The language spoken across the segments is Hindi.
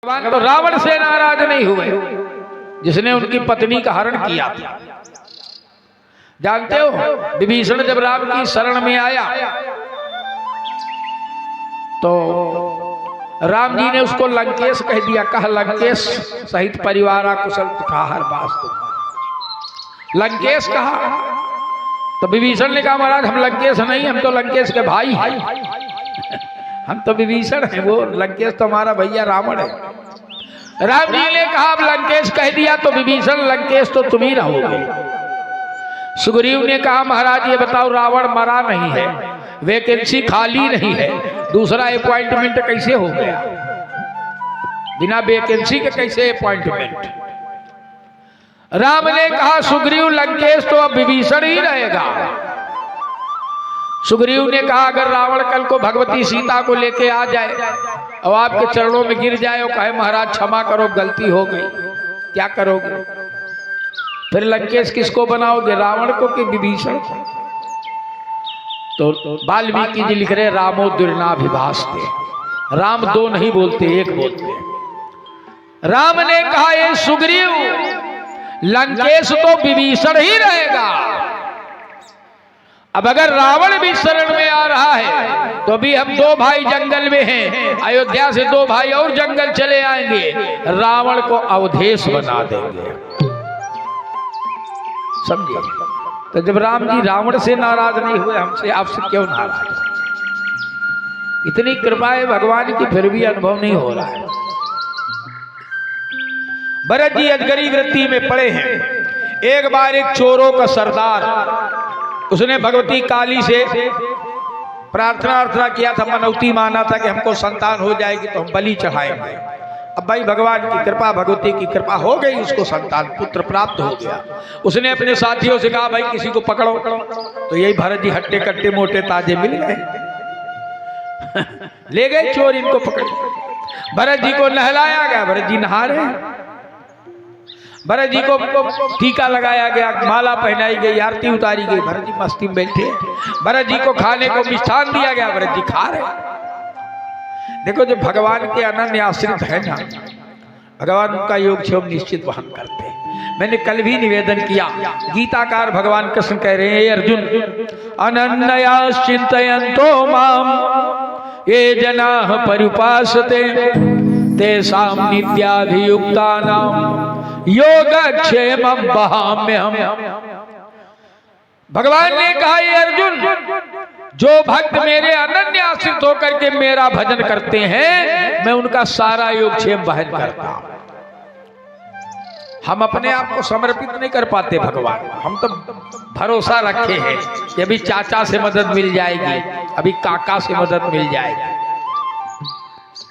तो रावण से नाराज नहीं हुए जिसने उनकी पत्नी का हरण किया था। जानते हो विभीषण जब राम की शरण में आया तो राम जी ने उसको लंकेश कह दिया। कहा लंकेश सहित परिवार कुशल कुठार वास्तु। लंकेश कहा तो विभीषण ने कहा महाराज हम लंकेश नहीं, हम तो लंकेश के भाई हैं। हम तो विभीषण हैं, वो लंकेश तो हमारा भैया रावण है। राम जी ने कहा अब लंकेश कह दिया तो विभीषण लंकेश तो तुम ही रहोगे। सुग्रीव ने कहा महाराज ये बताओ रावण मरा नहीं है, वैकेंसी खाली नहीं है, दूसरा अपॉइंटमेंट कैसे हो गया? बिना वैकेंसी के कैसे अपॉइंटमेंट? राम ने कहा सुग्रीव लंकेश तो अब विभीषण ही रहेगा। सुग्रीव ने कहा अगर रावण कल को भगवती सीता को लेके आ जाए और आपके चरणों में गिर जाए और कहे महाराज क्षमा करो गलती हो गई, क्या करोगे? फिर लंकेश किसको बनाओगे, रावण को कि विभीषण को? तो वाल्मीकि जी लिख रहे रामो दुर्नाभिभाषते, राम दो नहीं बोलते एक बोलते। राम ने कहा ये सुग्रीव लंकेश तो विभीषण ही रहेगा। अब अगर रावण भी शरण में आ रहा है तो अभी हम दो भाई जंगल में हैं, अयोध्या से दो भाई और जंगल चले आएंगे, रावण को अवधेश बना देंगे। समझिए? तो जब राम जी रावण से नाराज नहीं हुए, हमसे आपसे क्यों नाराज? इतनी कृपा है भगवान की फिर भी अनुभव नहीं हो रहा है। भरत जी अजगरी वृत्ति में पड़े हैं। एक बार एक चोरों का सरदार, उसने भगवती काली से प्रार्थना किया था, मनौती माना था कि हमको संतान हो जाएगी तो हम बलि चढ़ाएंगे। अब भाई भगवान की कृपा, भगवती की कृपा हो गई, उसको संतान पुत्र प्राप्त हो गया। उसने अपने साथियों से कहा भाई किसी को पकड़ो, तो यही भरत जी हट्टे कट्टे मोटे ताजे मिल गए ले गए चोर, इनको पकड़। भरत जी को नहलाया गया, भरत जी नहा रहे हैं। भरत जी को टीका लगाया गया, माला पहनाई गई, आरती उतारी गई, भरत जी मस्ती में बैठे। भरत जी को खाने को मिष्ठान दिया गया, भरत जी खा रहे। देखो जो भगवान के अनन्य आश्रित है ना, भगवान उनका योगक्षेम निश्चित वहन करते हैं। मैंने कल भी निवेदन किया, गीताकार भगवान कृष्ण कह रहे हैं अर्जुन अनन्या चिंतयन्तो माम ये जनाः परिउपासते तेषां नित्याभियुक्तानां योगक्षेमं वहाम्यहम्। भगवान ने कहा ये अर्जुन जो भक्त मेरे अनन्य आश्रित होकर के मेरा भजन करते हैं, मैं उनका सारा योगक्षेम वहन करता हूं। हम अपने आप को समर्पित नहीं कर पाते भगवान, हम तो भरोसा रखे हैं कि अभी चाचा से मदद मिल जाएगी, अभी काका से मदद मिल जाएगी।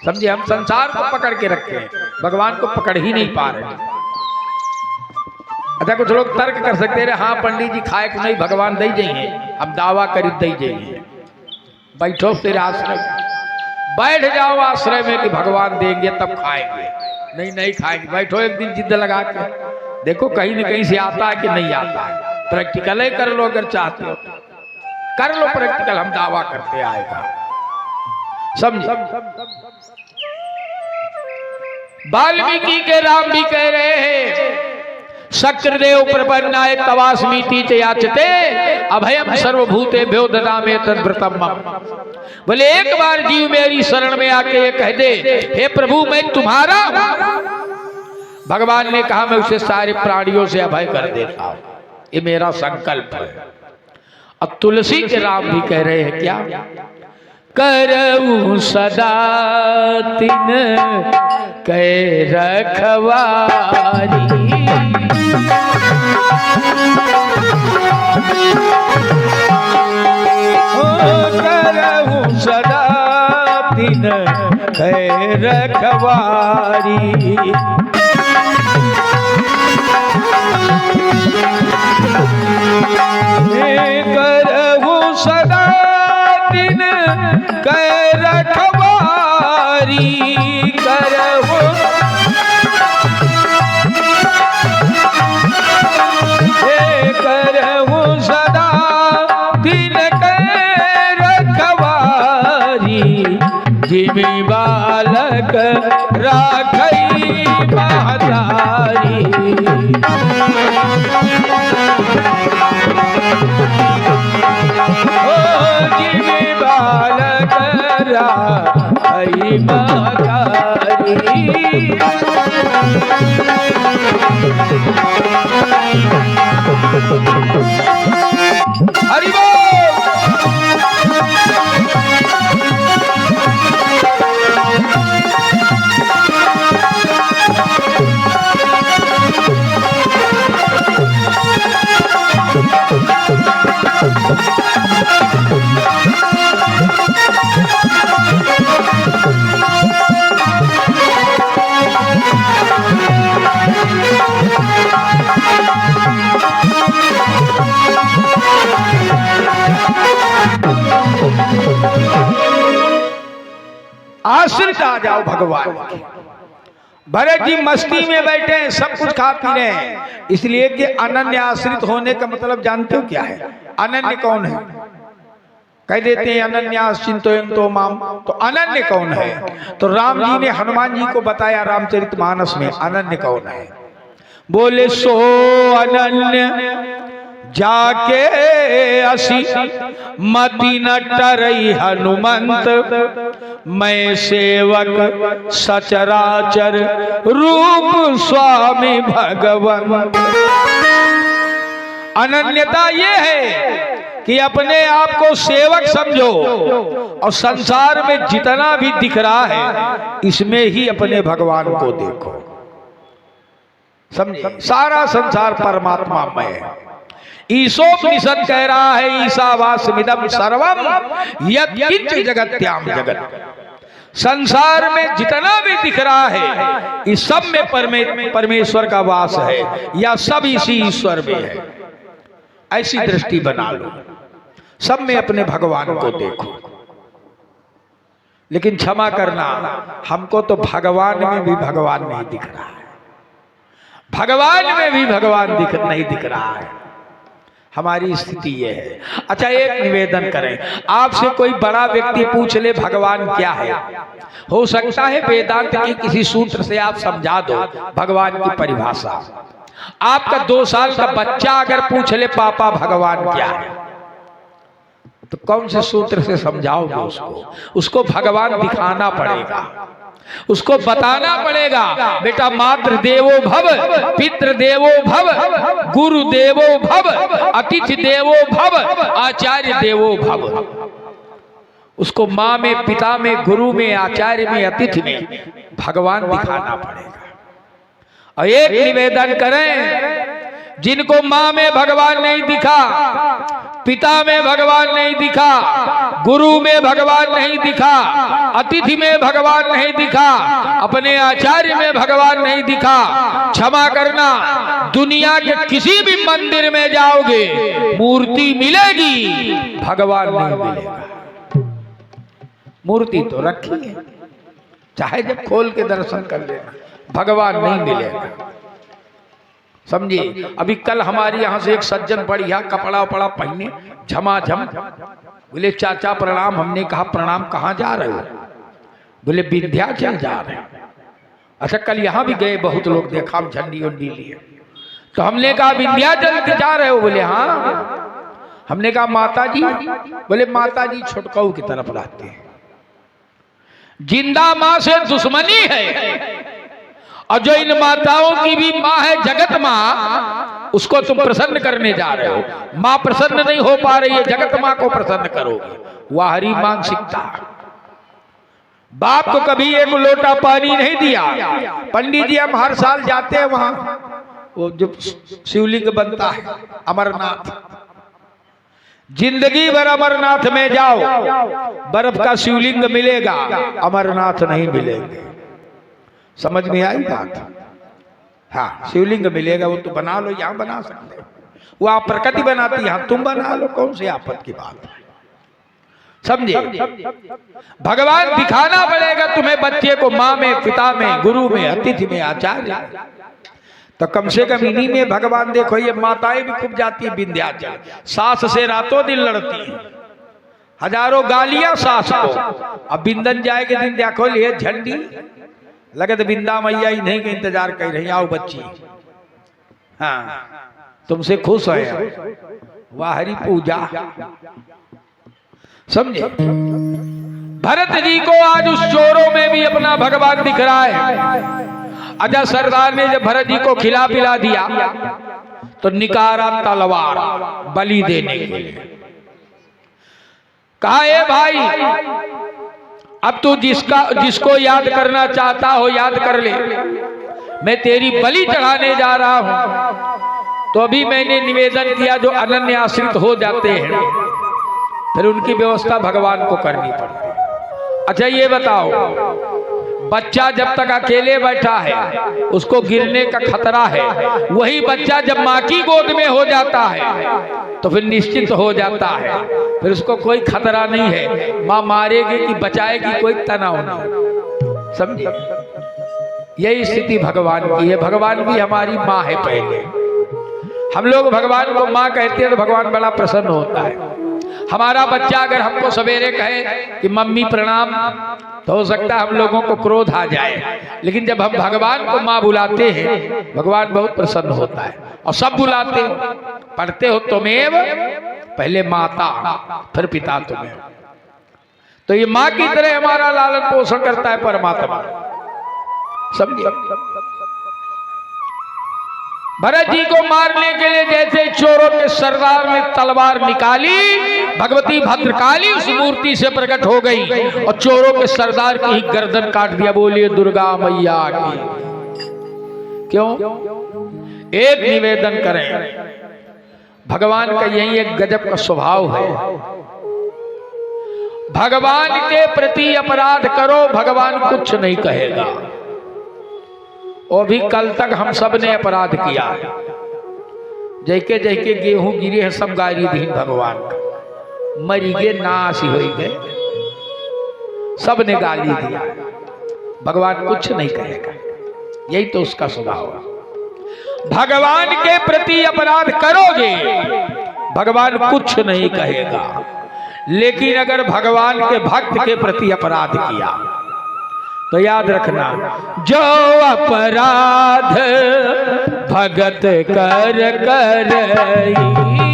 समझे? हम संसार को पकड़ के रखे हैं, भगवान को पकड़ ही नहीं पा रहे। अच्छा कुछ लोग तर्क कर सकते हैं हाँ पंडित जी खाए को नहीं भगवान दे जाइए, हम दावा करी दे जाइए। बैठो फिर आश्रय, बैठ जाओ आश्रय में कि भगवान देंगे तब खाएंगे। नहीं नहीं खाएंगे, बैठो एक दिन जिद लगा के देखो कहीं न कहीं से आता है कि नहीं आता है। प्रैक्टिकल ही कर लो, अगर चाहते हो कर लो प्रैक्टिकल, हम दावा करते आएगा। समझे? वाल्मीकि के राम भी कह रहे हैं शक्रदेव प्रपन्नाय तवास्मीति च याचते अभयम सर्वभूतेभ्यो ददामि तद्व्रतम। बोले एक बार जीव मेरी शरण में आके ये कह दे हे प्रभु मैं तुम्हारा हूं, भगवान ने कहा मैं उसे सारे प्राणियों से अभय कर देता हूं, ये मेरा संकल्प है। अब तुलसी के राम भी कह रहे हैं क्या, करऊं सदा तिन कै रखवारी, करऊं सदा तिन कै रखवारी, करऊं सदा दिन कै रखवारी, करहु करहु सदा दिन कै रखवारी, जिमि बालक राख हरि बोल। आश्रित आ जाओ भगवान के। भरत जी मस्ती में बैठे हैं, सब कुछ खा पी रहे हैं, इसलिए कि अनन्य आश्रित होने का मतलब जानते हो क्या है? अनन्य कौन है? कह देते हैं अनन्या चिंतो माम, तो अनन्य कौन है? तो राम जी ने हनुमान जी को बताया रामचरितमानस में अनन्य कौन है। बोले सो अनन्य जाके असी मति न टरई हनुमंत, मैं सेवक सचराचर रूप स्वामी भगवंत। अनन्यता ये है कि अपने आप को सेवक समझो और संसार में जितना भी दिख रहा है इसमें ही अपने भगवान को देखो। समझे? सारा संसार परमात्मा में है। ईशोपनिषद कह रहा है ईशावास्मिदं सर्वम यत्किंच जगत्याम जगत। संसार में जितना भी दिख रहा है इस सब में परमेश्वर का वास है, या सब इसी ईश्वर में है। ऐसी दृष्टि बना लो, सब में अपने भगवान को देखो। लेकिन क्षमा करना, हमको तो भगवान में भी भगवान नहीं दिख रहा है, भगवान में भी भगवान नहीं दिख रहा है। हमारी स्थिति ये है। अच्छा, एक निवेदन करें, आपसे कोई बड़ा व्यक्ति पूछ ले भगवान क्या है, हो सकता है वेदांत के किसी सूत्र से आप समझा दो भगवान की परिभाषा। आपका 2 साल का बच्चा अगर पूछ ले पापा भगवान क्या है, तो कौन से सूत्र से समझाओगे उसको भगवान दिखाना पड़ेगा, उसको बताना पड़ेगा। बेटा मातृ देवो भव, पितृ देवो भव, गुरु देवो भव, अतिथि देवो भव, आचार्य देवो भव। उसको माँ में, पिता में, गुरु में, आचार्य में, अतिथि में भगवान दिखाना पड़ेगा। और एक निवेदन करें, जिनको माँ में भगवान नहीं दिखा, पिता में भगवान नहीं दिखा, गुरु में भगवान नहीं दिखा, अतिथि में भगवान नहीं दिखा, अपने आचार्य में भगवान नहीं दिखा, क्षमा करना, दुनिया के किसी भी मंदिर में जाओगे मूर्ति मिलेगी, भगवान नहीं मिलेगा। मूर्ति तो रखी है, चाहे जब खोल के दर्शन कर लेना, भगवान नहीं मिलेगा। समझिए, अभी कल हमारे यहाँ से एक सज्जन बढ़िया कपड़ा उपड़ा पहने झमाझम, बोले चाचा प्रणाम। हमने कहा प्रणाम, कहाँ जा रहे हो? बोले विंध्याचल जा रहे हैं। अच्छा, कल यहाँ भी गए, बहुत लोग देखा, हम झंडी उंडी लिए। तो हमने कहा विंध्याचल जा रहे हो? बोले हाँ। हमने कहा माता जी? बोले माता जी छुटकाऊ की तरफ रहते हैं, जिंदा माँ से दुश्मनी है, और जो इन माताओं की भी माँ है जगत माँ, उसको तुम प्रसन्न करने जा रहे हो। माँ प्रसन्न नहीं हो पा रही है, जगत माँ को प्रसन्न करोगे। वह हरी मानसिकता। बाप को कभी एक लोटा पानी नहीं दिया। पंडित जी, हम हर साल जाते हैं वहां, वो जो शिवलिंग बनता है अमरनाथ, जिंदगी भर अमरनाथ में जाओ, बर्फ का शिवलिंग मिलेगा, अमरनाथ नहीं मिलेंगे। समझ में आई बात? हाँ, शिवलिंग मिलेगा, वो तो बना लो, यहाँ बना सकते हो, वो आप प्रकृति बनाती, यहाँ तुम बना लो, कौन सी आफत की बात है। समझे? भगवान दिखाना पड़ेगा तुम्हें, बच्चे को माँ में, पिता में, गुरु में, अतिथि में, आचार्य। तो कम से कम इन्हीं में भगवान देखो। ये माताएं भी खूब जाती है विंध्याचल, सास से रातों दिन लड़ती है, हजारों गालियां सास को। अब बिंदन जाए के दिन देखो लिए झंडी लगे, तो बिंदा मैया ही नहीं के इंतजार कर रही, आओ बच्ची, हाँ तुमसे खुश है, वाह हरी पूजा। समझे? भरत जी को आज उस चोरों में भी अपना भगवान दिख रहा है। अच्छा, सरदार ने जब भरत जी को खिला पिला दिया तो निकारा तलवार बलि देने के लिए। कहा, ए भाई, अब तू जिसको याद करना चाहता हो याद कर ले, मैं तेरी बलि चढ़ाने जा रहा हूं। तो अभी मैंने निवेदन किया, जो अनन्य आश्रित हो जाते हैं फिर उनकी व्यवस्था भगवान को करनी पड़ती है। अच्छा, ये बताओ, बच्चा जब तक अकेले बैठा है उसको गिरने का खतरा है, वही बच्चा जब माँ की गोद में हो जाता है तो फिर निश्चित हो जाता है, फिर उसको कोई खतरा नहीं है। माँ मारेगी कि बचाएगी कोई तनाव नहीं। समझे? यही स्थिति भगवान की है। भगवान भी हमारी माँ है। पहले हम लोग भगवान को माँ कहते हैं तो भगवान बड़ा प्रसन्न होता है। हमारा बच्चा अगर हमको सवेरे कहे कि मम्मी प्रणाम, तो हो सकता है हम लोगों को क्रोध आ जाए, लेकिन जब हम भगवान को माँ बुलाते हैं भगवान बहुत प्रसन्न होता है। और सब बुलाते हो, पढ़ते हो तुमेव, पहले माता फिर पिता तुम्हें। तो ये माँ की तरह हमारा लालन पोषण करता है परमात्मा। समझिए? भरत जी को मारने के लिए जैसे चोरों के सरदार ने तलवार निकाली, भगवती भद्रकाली उस मूर्ति से प्रकट हो गई और चोरों के सरदार की ही गर्दन काट दिया। बोलिए दुर्गा मैया की। क्यों? एक निवेदन करें, भगवान का यही एक गजब का स्वभाव है। भगवान के प्रति अपराध करो, भगवान कुछ नहीं कहेगा। और भी कल तक हम सब ने अपराध किया है। जैके जैके गेहूं गिरे हैं सब गारी दीन भगवान का, मरी गे नासी हो गए, सब ने गाली दिया। भगवान कुछ नहीं कहेगा, यही तो उसका स्वभाव है। भगवान के प्रति अपराध करोगे भगवान कुछ नहीं कहेगा, लेकिन अगर भगवान के भक्त के प्रति अपराध किया तो याद रखना, जो अपराध भगत कर करई, जो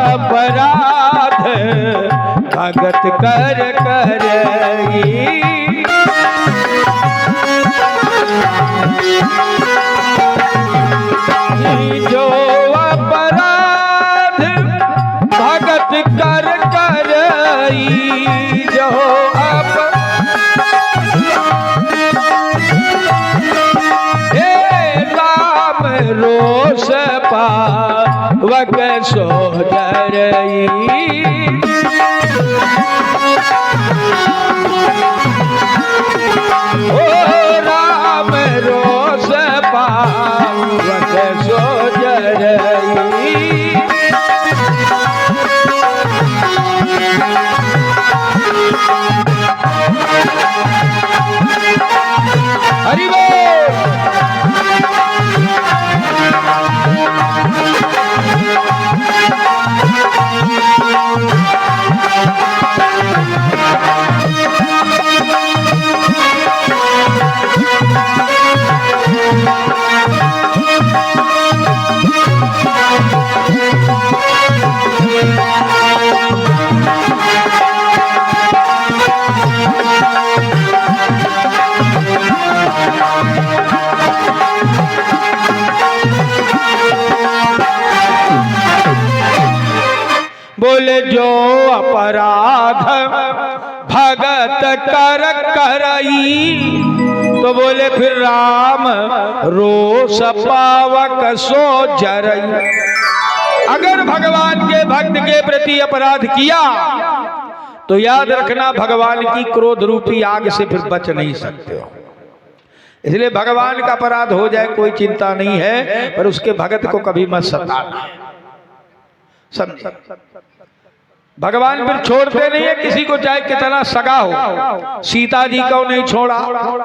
अपराध भगत कर करई, जो कर करई, जो अब राम रोष पावक सो डरई, ओ राम रोष पावक सो डरई। हरि बोल। बोले जो अपराध भगत कर करई, तो बोले फिर राम रोष पावक सो जरई। अगर भगवान के भक्त के प्रति अपराध किया तो याद रखना भगवान की क्रोध रूपी आग से फिर बच नहीं सकते हो। इसलिए भगवान का अपराध हो जाए कोई चिंता नहीं है, पर उसके भगत को कभी मत सताना। समझे? भगवान फिर छोड़ते नहीं है किसी को, चाहे कितना सगा हो। सीता जी को नहीं छोड़ा,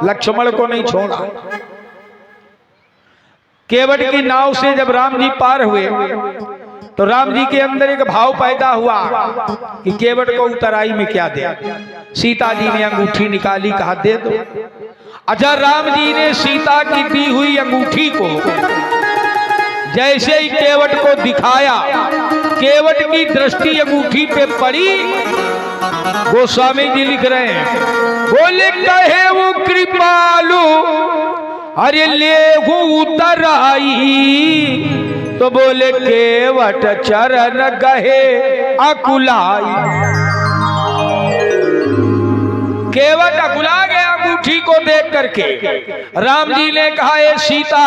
लक्ष्मण को नहीं छोड़ा। केवट की नाव से जब राम जी पार हुए तो राम जी के अंदर एक भाव पैदा हुआ कि केवट को उतराई में क्या दे। सीता जी ने अंगूठी निकाली, कहा दे दो। अच्छा, राम जी ने सीता की दी हुई अंगूठी को जैसे ही केवट को दिखाया, केवट की दृष्टि अंगूठी पे पड़ी। गोस्वामी जी लिख रहे हैं, बोले कहे वो कृपालु अरे ले उतर आई, तो बोले केवट चरण गहे अकुलाई। केवट अकुला गया अंगूठी को देख करके। राम जी ने कहा, ए सीता,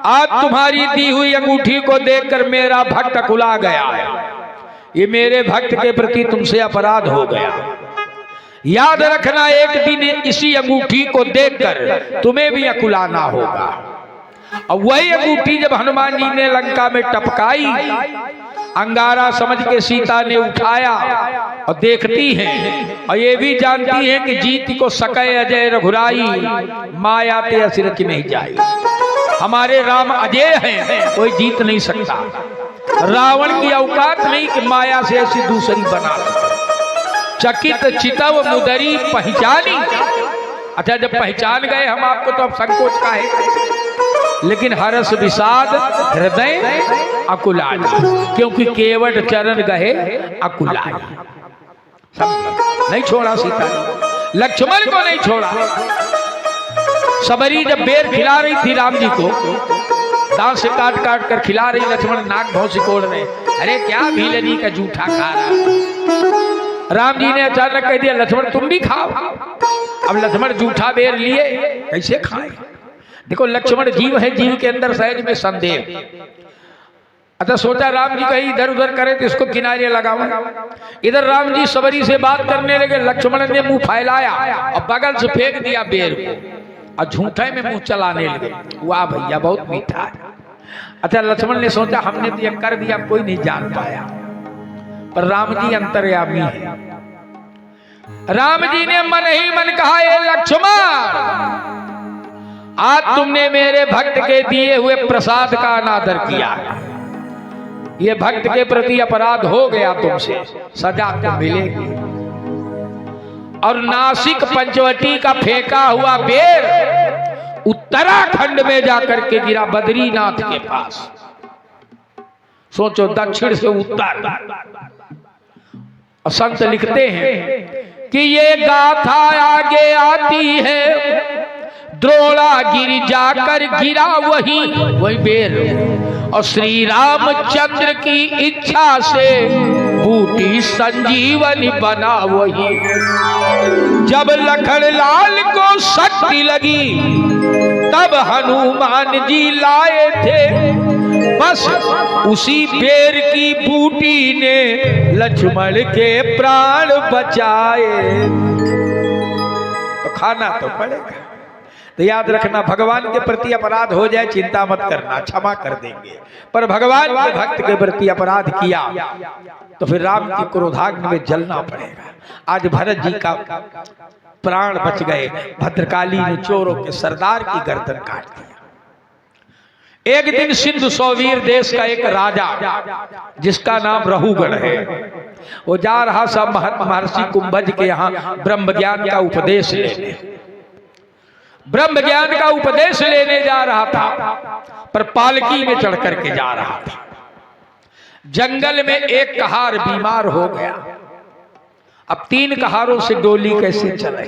आज तुम्हारी दी हुई अंगूठी को देखकर मेरा भक्त अकुला गया है। ये मेरे भक्त के प्रति तुमसे अपराध हो गया। याद रखना, एक दिन इसी अंगूठी को देखकर तुम्हें भी अकुलाना होगा। अब वही अंगूठी जब हनुमान जी ने लंका में टपकाई, अंगारा समझ के सीता ने उठाया और देखती हैं, और ये भी जानती हैं कि जीत को सकै अजय रघुराई, माया ते असिरच नहीं जाए। हमारे राम अजय हैं, कोई जीत नहीं सकता। रावण की औकात नहीं कि माया से ऐसी दूसरी बना। चकित चितव मुदरी पहचानी। अच्छा, जब पहचान गए हम आपको तो अब संकोच का है, लेकिन हर्ष विषाद हृदय अकुलाय, क्योंकि केवट चरण गए अकुलाय। नहीं छोड़ा सीता ने, लक्ष्मण को नहीं छोड़ा। सबरी जब बेर खिला रही थी राम जी को, दांत से काट काट कर खिला रही, लक्ष्मण नाक भौं सिकोड़ रहे, अरे क्या भीलनी का जूठा खा रहा। राम जी ने अचानक कह दिया, लक्ष्मण तुम भी खाओ। अब लक्ष्मण जूठा बेर लिए, कैसे खाए? देखो, लक्ष्मण जीव है, जीव के अंदर सहज में संदेह। अच्छा, सोचा राम जी कहीं इधर उधर करे तो इसको किनारे लगाऊं। इधर राम जी सबरी से बात करने लगे, लक्ष्मण ने मुंह फैलाया और बगल से फेंक दिया बेर को, और झूठे में मुंह चलाने लगे। वाह भैया, बहुत मीठा है। अच्छा, लक्ष्मण ने सोचा हमने तो ये कर दिया, कोई नहीं जान पाया, पर राम जी अंतर्यामी है। राम जी ने मन ही मन कहा, ये लक्ष्मण, आज तुमने मेरे भक्त के दिए हुए प्रसाद का अनादर किया, ये भक्त के प्रति अपराध हो गया, तुमसे सजा तो मिलेगी। और नासिक पंचवटी का फेंका हुआ बेर उत्तराखंड में जाकर के गिरा, बद्रीनाथ के पास। सोचो, दक्षिण से उत्तर। और संत लिखते हैं कि ये गाथा आगे आती है, द्रोणागिरि जाकर गिरा वही बेर, और श्री रामचंद्र की इच्छा से बूटी संजीवनी बना वही। जब लखन लाल को शक्ति लगी, तब हनुमान जी लाए थे, बस उसी बेर की बूटी ने लक्ष्मण के प्राण बचाए। तो खाना तो पड़ेगा। तो याद रखना, भगवान के प्रति अपराध हो जाए चिंता मत करना, क्षमा कर देंगे। पर भगवान के भक्त के प्रति अपराध किया तो फिर राम की क्रोधाग्नि में जलना पड़ेगा। आज भरत जी का प्राण बच गए, भद्रकाली ने चोरों के सरदार की गर्दन काट दिया। एक दिन सिंधु सौवीर देश का एक राजा, जिसका नाम रहुगण है, वो जा रहा सब महर्षि कुंभज के यहाँ ब्रह्म ज्ञान का उपदेश लेने। ब्रह्म ज्ञान का उपदेश लेने जा रहा था, पर पालकी में चढ़ करके जा रहा था। जंगल में एक कहार बीमार हो गया। अब 3 कहारों से डोली कैसे चले?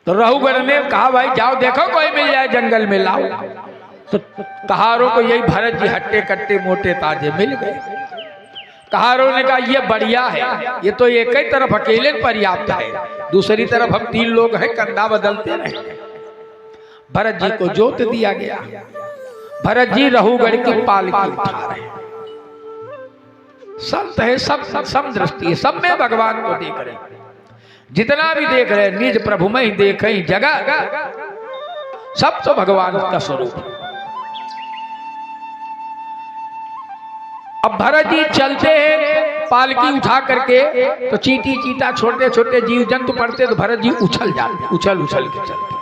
तो रहुगण ने कहा, भाई जाओ देखो कोई मिल जाए जंगल में, लाओ। तो कहारों को यही भरत जी हट्टे कट्टे मोटे ताजे मिल गए। कहारों ने कहा, ये बढ़िया है, ये तो एक ही तरफ अकेले पर्याप्त है, दूसरी तरफ हम 3 लोग हैं, कंधा बदलते रहे। भरत जी को जोत दिया गया। भरत जी रहुगण की पालकी उठा रहे। संत है, सब समदृष्टि है, सब में भगवान को देख रहे। जितना भी देख रहे, निज प्रभु में ही देखे जगह, सब तो भगवान का स्वरूप है। अब भरत जी चलते हैं पालकी उठा करके, तो चींटी चींटा छोटे छोटे जीव जंतु पड़ते, तो भरत जी उछल जाते, उछल उछल के चलते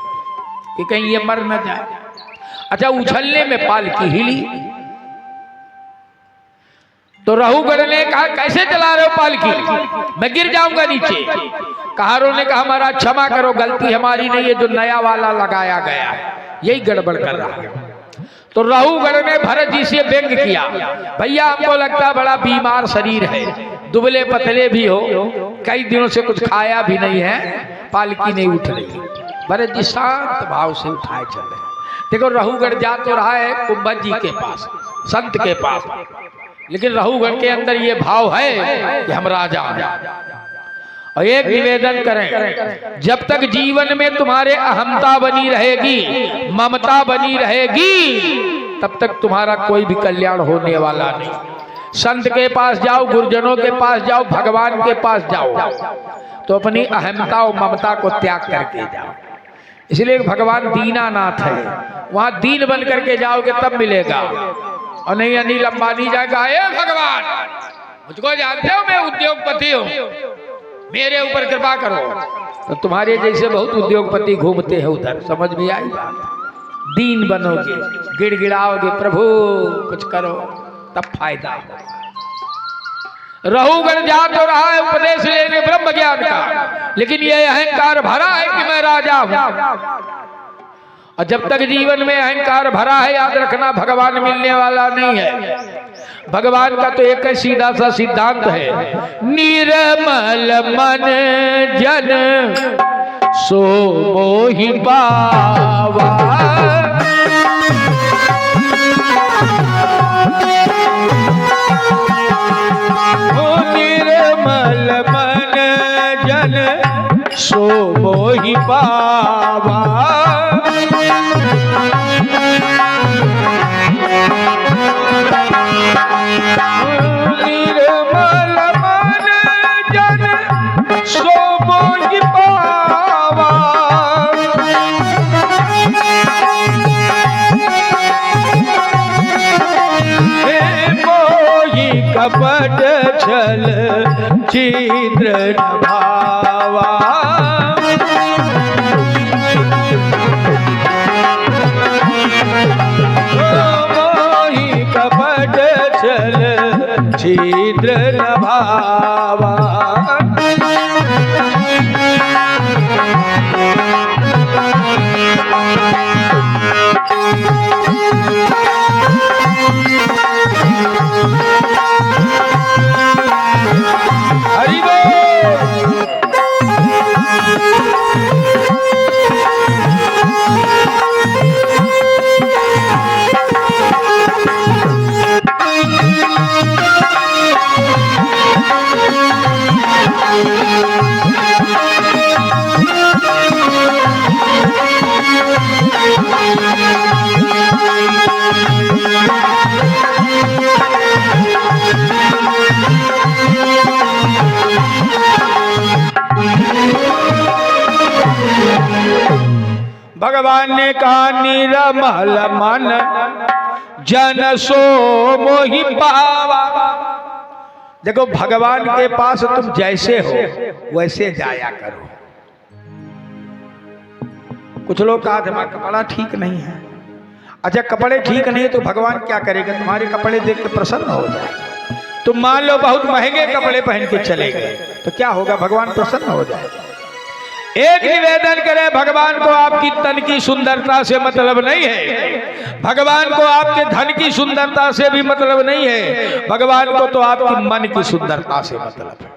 कि कहीं ये मर न जाए। अच्छा, उछलने में पालकी हिली। तो रहुगण ने कहा, कैसे चला रहे हो पालकी, मैं गिर जाऊंगा नीचे। कहारों ने कहा, हमारा क्षमा करो, गलती हमारी नहीं है, जो नया वाला लगाया गया है यही गड़बड़ कर रहा है। तो रहुगढ़ ने भरत जी से व्यंग किया, भैया हमको लगता बड़ा बीमार शरीर है, दुबले पतले भी हो, कई दिनों से कुछ खाया भी नहीं है, पालकी नहीं उठ रही। भरत जी शांत भाव से उठाए चल रहे। देखो रहुगढ़ जा तो रहा है कुंभन जी के पास, संत के पास, लेकिन रहुगढ़ के अंदर ये भाव है कि हम राजा हैं। और एक निवेदन करें, जब तक जीवन में तुम्हारे अहमता बनी रहेगी, ममता बनी रहेगी, तब तक तुम्हारा कोई भी कल्याण होने वाला नहीं। संत के पास जाओ, गुरुजनों के पास जाओ, भगवान के पास जाओ, तो अपनी अहमता और ममता को त्याग करके जाओ। इसलिए भगवान दीनानाथ है, वहां दीन बन करके जाओगे तब मिलेगा। और नहीं अनिल अंबानी जाएगा, हे भगवान मुझको जानते हो मैं उद्योगपति हूँ, मेरे ऊपर कृपा करो। तो तुम्हारे जैसे बहुत उद्योगपति घूमते हैं उधर, समझ में आई बात? दीन बनोगे, गिड़गिड़ाओगे, प्रभु कुछ करो, तब फायदा होगा। रहुगढ़ जा तो रहा है उपदेश लेने ब्रह्म ज्ञान का, लेकिन ये अहंकार भरा है कि मैं राजा हूं। और जब तक जीवन में अहंकार भरा है, याद रखना भगवान मिलने वाला नहीं है। भगवान का तो एक ही सीधा सा सिद्धांत है, निर्मल मन जन सो मोहि पावा। निर्मल मन जन सो मोहि पावा। निर्मल मन जन सो मोहि पावा। मोहि कपट छल छिद्र भावा। मोहि कपट छल छिद्र भावा। हरि बोल। भगवान ने कहा निर्मल मन जन सो मोहि पावा। देखो भगवान के पास तुम जैसे हो वैसे जाया करो। कुछ लोग कहा हमारा कपड़ा ठीक नहीं है, अच्छा कपड़े ठीक नहीं है तो भगवान क्या करेगा? तुम्हारे कपड़े देख के प्रसन्न हो जाएगा। तुम मान लो बहुत महंगे कपड़े पहन के चले गए तो क्या होगा? भगवान प्रसन्न हो जाएगा। एक निवेदन करें, भगवान को आपकी तन की सुंदरता से मतलब नहीं है, भगवान को आपके धन की सुंदरता से भी मतलब नहीं है, भगवान को तो आपकी मन की सुंदरता से मतलब है।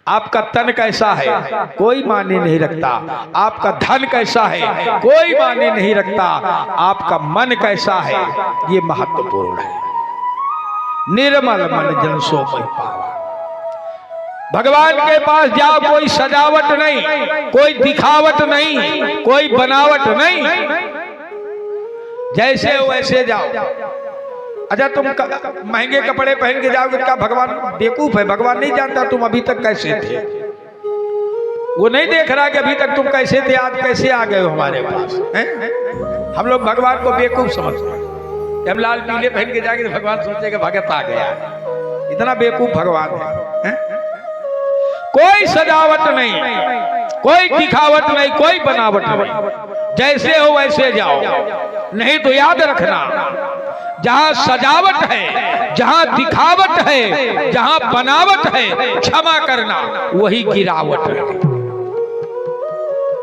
आपका तन कैसा है कोई मायने नहीं रखता, आपका धन कैसा है कोई मायने नहीं रखता, आपका मन कैसा है ये महत्वपूर्ण है। निर्मल मन जन सो मोहि पावा। भगवान के पास जाओ, कोई सजावट नहीं, कोई दिखावट नहीं, कोई बनावट नहीं, जैसे हो वैसे जाओ। अच्छा तुम महंगे कपड़े पहन के जाओगे, क्या भगवान बेवकूफ है? भगवान नहीं जानता तुम अभी तक कैसे थे, वो नहीं देख रहा कि अभी तक तुम कैसे थे, आज कैसे आ गए हो हमारे पास हैं? हम लोग भगवान को बेवकूफ समझते हैं। हम लाल पीले पहन के जाएंगे तो भगवान सोचेगा भगत आ गया, इतना बेवकूफ भगवान है। कोई सजावट नहीं, कोई दिखावट नहीं, कोई बनावट नहीं, जैसे हो वैसे जाओ। नहीं तो याद रखना, जहां सजावट है, जहां दिखावट है, जहां बनावट है, क्षमा करना वही गिरावट है।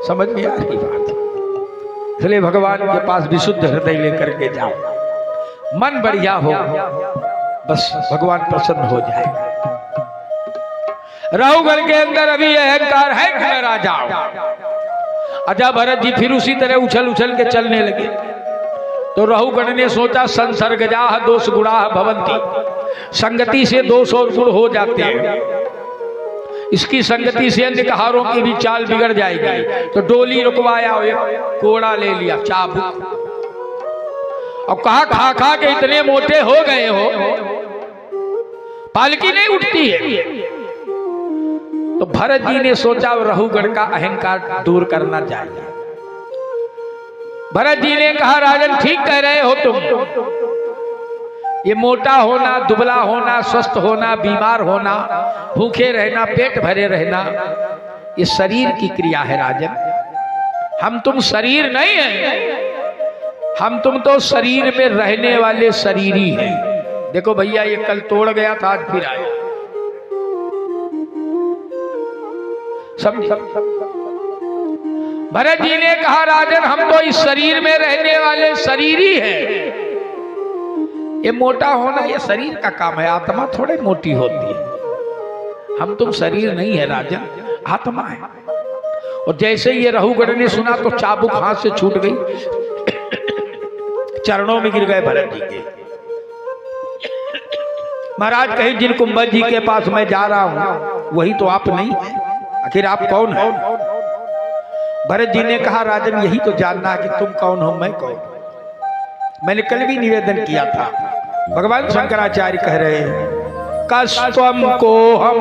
समझ में आ रही बात? इसलिए भगवान के पास विशुद्ध हृदय लेकर के जाओ। मन बढ़िया हो, बस भगवान प्रसन्न हो जाएगा। राहुगण के अंदर अभी अहंकार है कि मैं राजा हूं। अच्छा भरत जी फिर उसी तरह उछल उछल के चलने लगे। तो राहुगण ने सोचा संसर्गजाः दोष गुणाः भवन्ति, संगति से दोष और गुण हो जाते हैं, इसकी संगति से अन्य कहारों की भी चाल बिगड़ जाएगी। तो डोली रुकवाया, एक कोड़ा ले लिया चाबुक, और कहा खा खा के इतने मोटे हो गए हो, पालकी नहीं उठती है। तो भरत जी ने सोचा राहुगण का अहंकार दूर करना चाहिए। भरत जी ने कहा राजन ठीक कह रहे हो तुम, ये मोटा होना, दुबला होना, स्वस्थ होना, बीमार होना, भूखे रहना, पेट भरे रहना, ये शरीर की क्रिया है राजन। हम तुम शरीर नहीं है, हम तुम तो शरीर में रहने वाले शरीरी हैं। देखो भैया ये कल तोड़ गया था, आज फिर आया। भरत जी ने कहा राजन हम तो इस शरीर में रहने वाले शरीरी हैं। ये मोटा होना ये शरीर का काम है, आत्मा थोड़े मोटी होती है। हम तुम शरीर नहीं है राजन, आत्मा है। और जैसे ये राहुगण ने सुना तो चाबुक हाथ से छूट गई, चरणों में गिर गए भरत जी के। महाराज कहीं जिन कुंभज जी के पास मैं जा रहा हूं वही तो आप नहीं है, आखिर आप कौन हो? भरत जी ने कहा राजन यही तो जानना है कि तुम कौन हो, मैं कौन। मैंने कल भी निवेदन किया था, भगवान शंकराचार्य कह रहे हैं कस्त्वम कोहम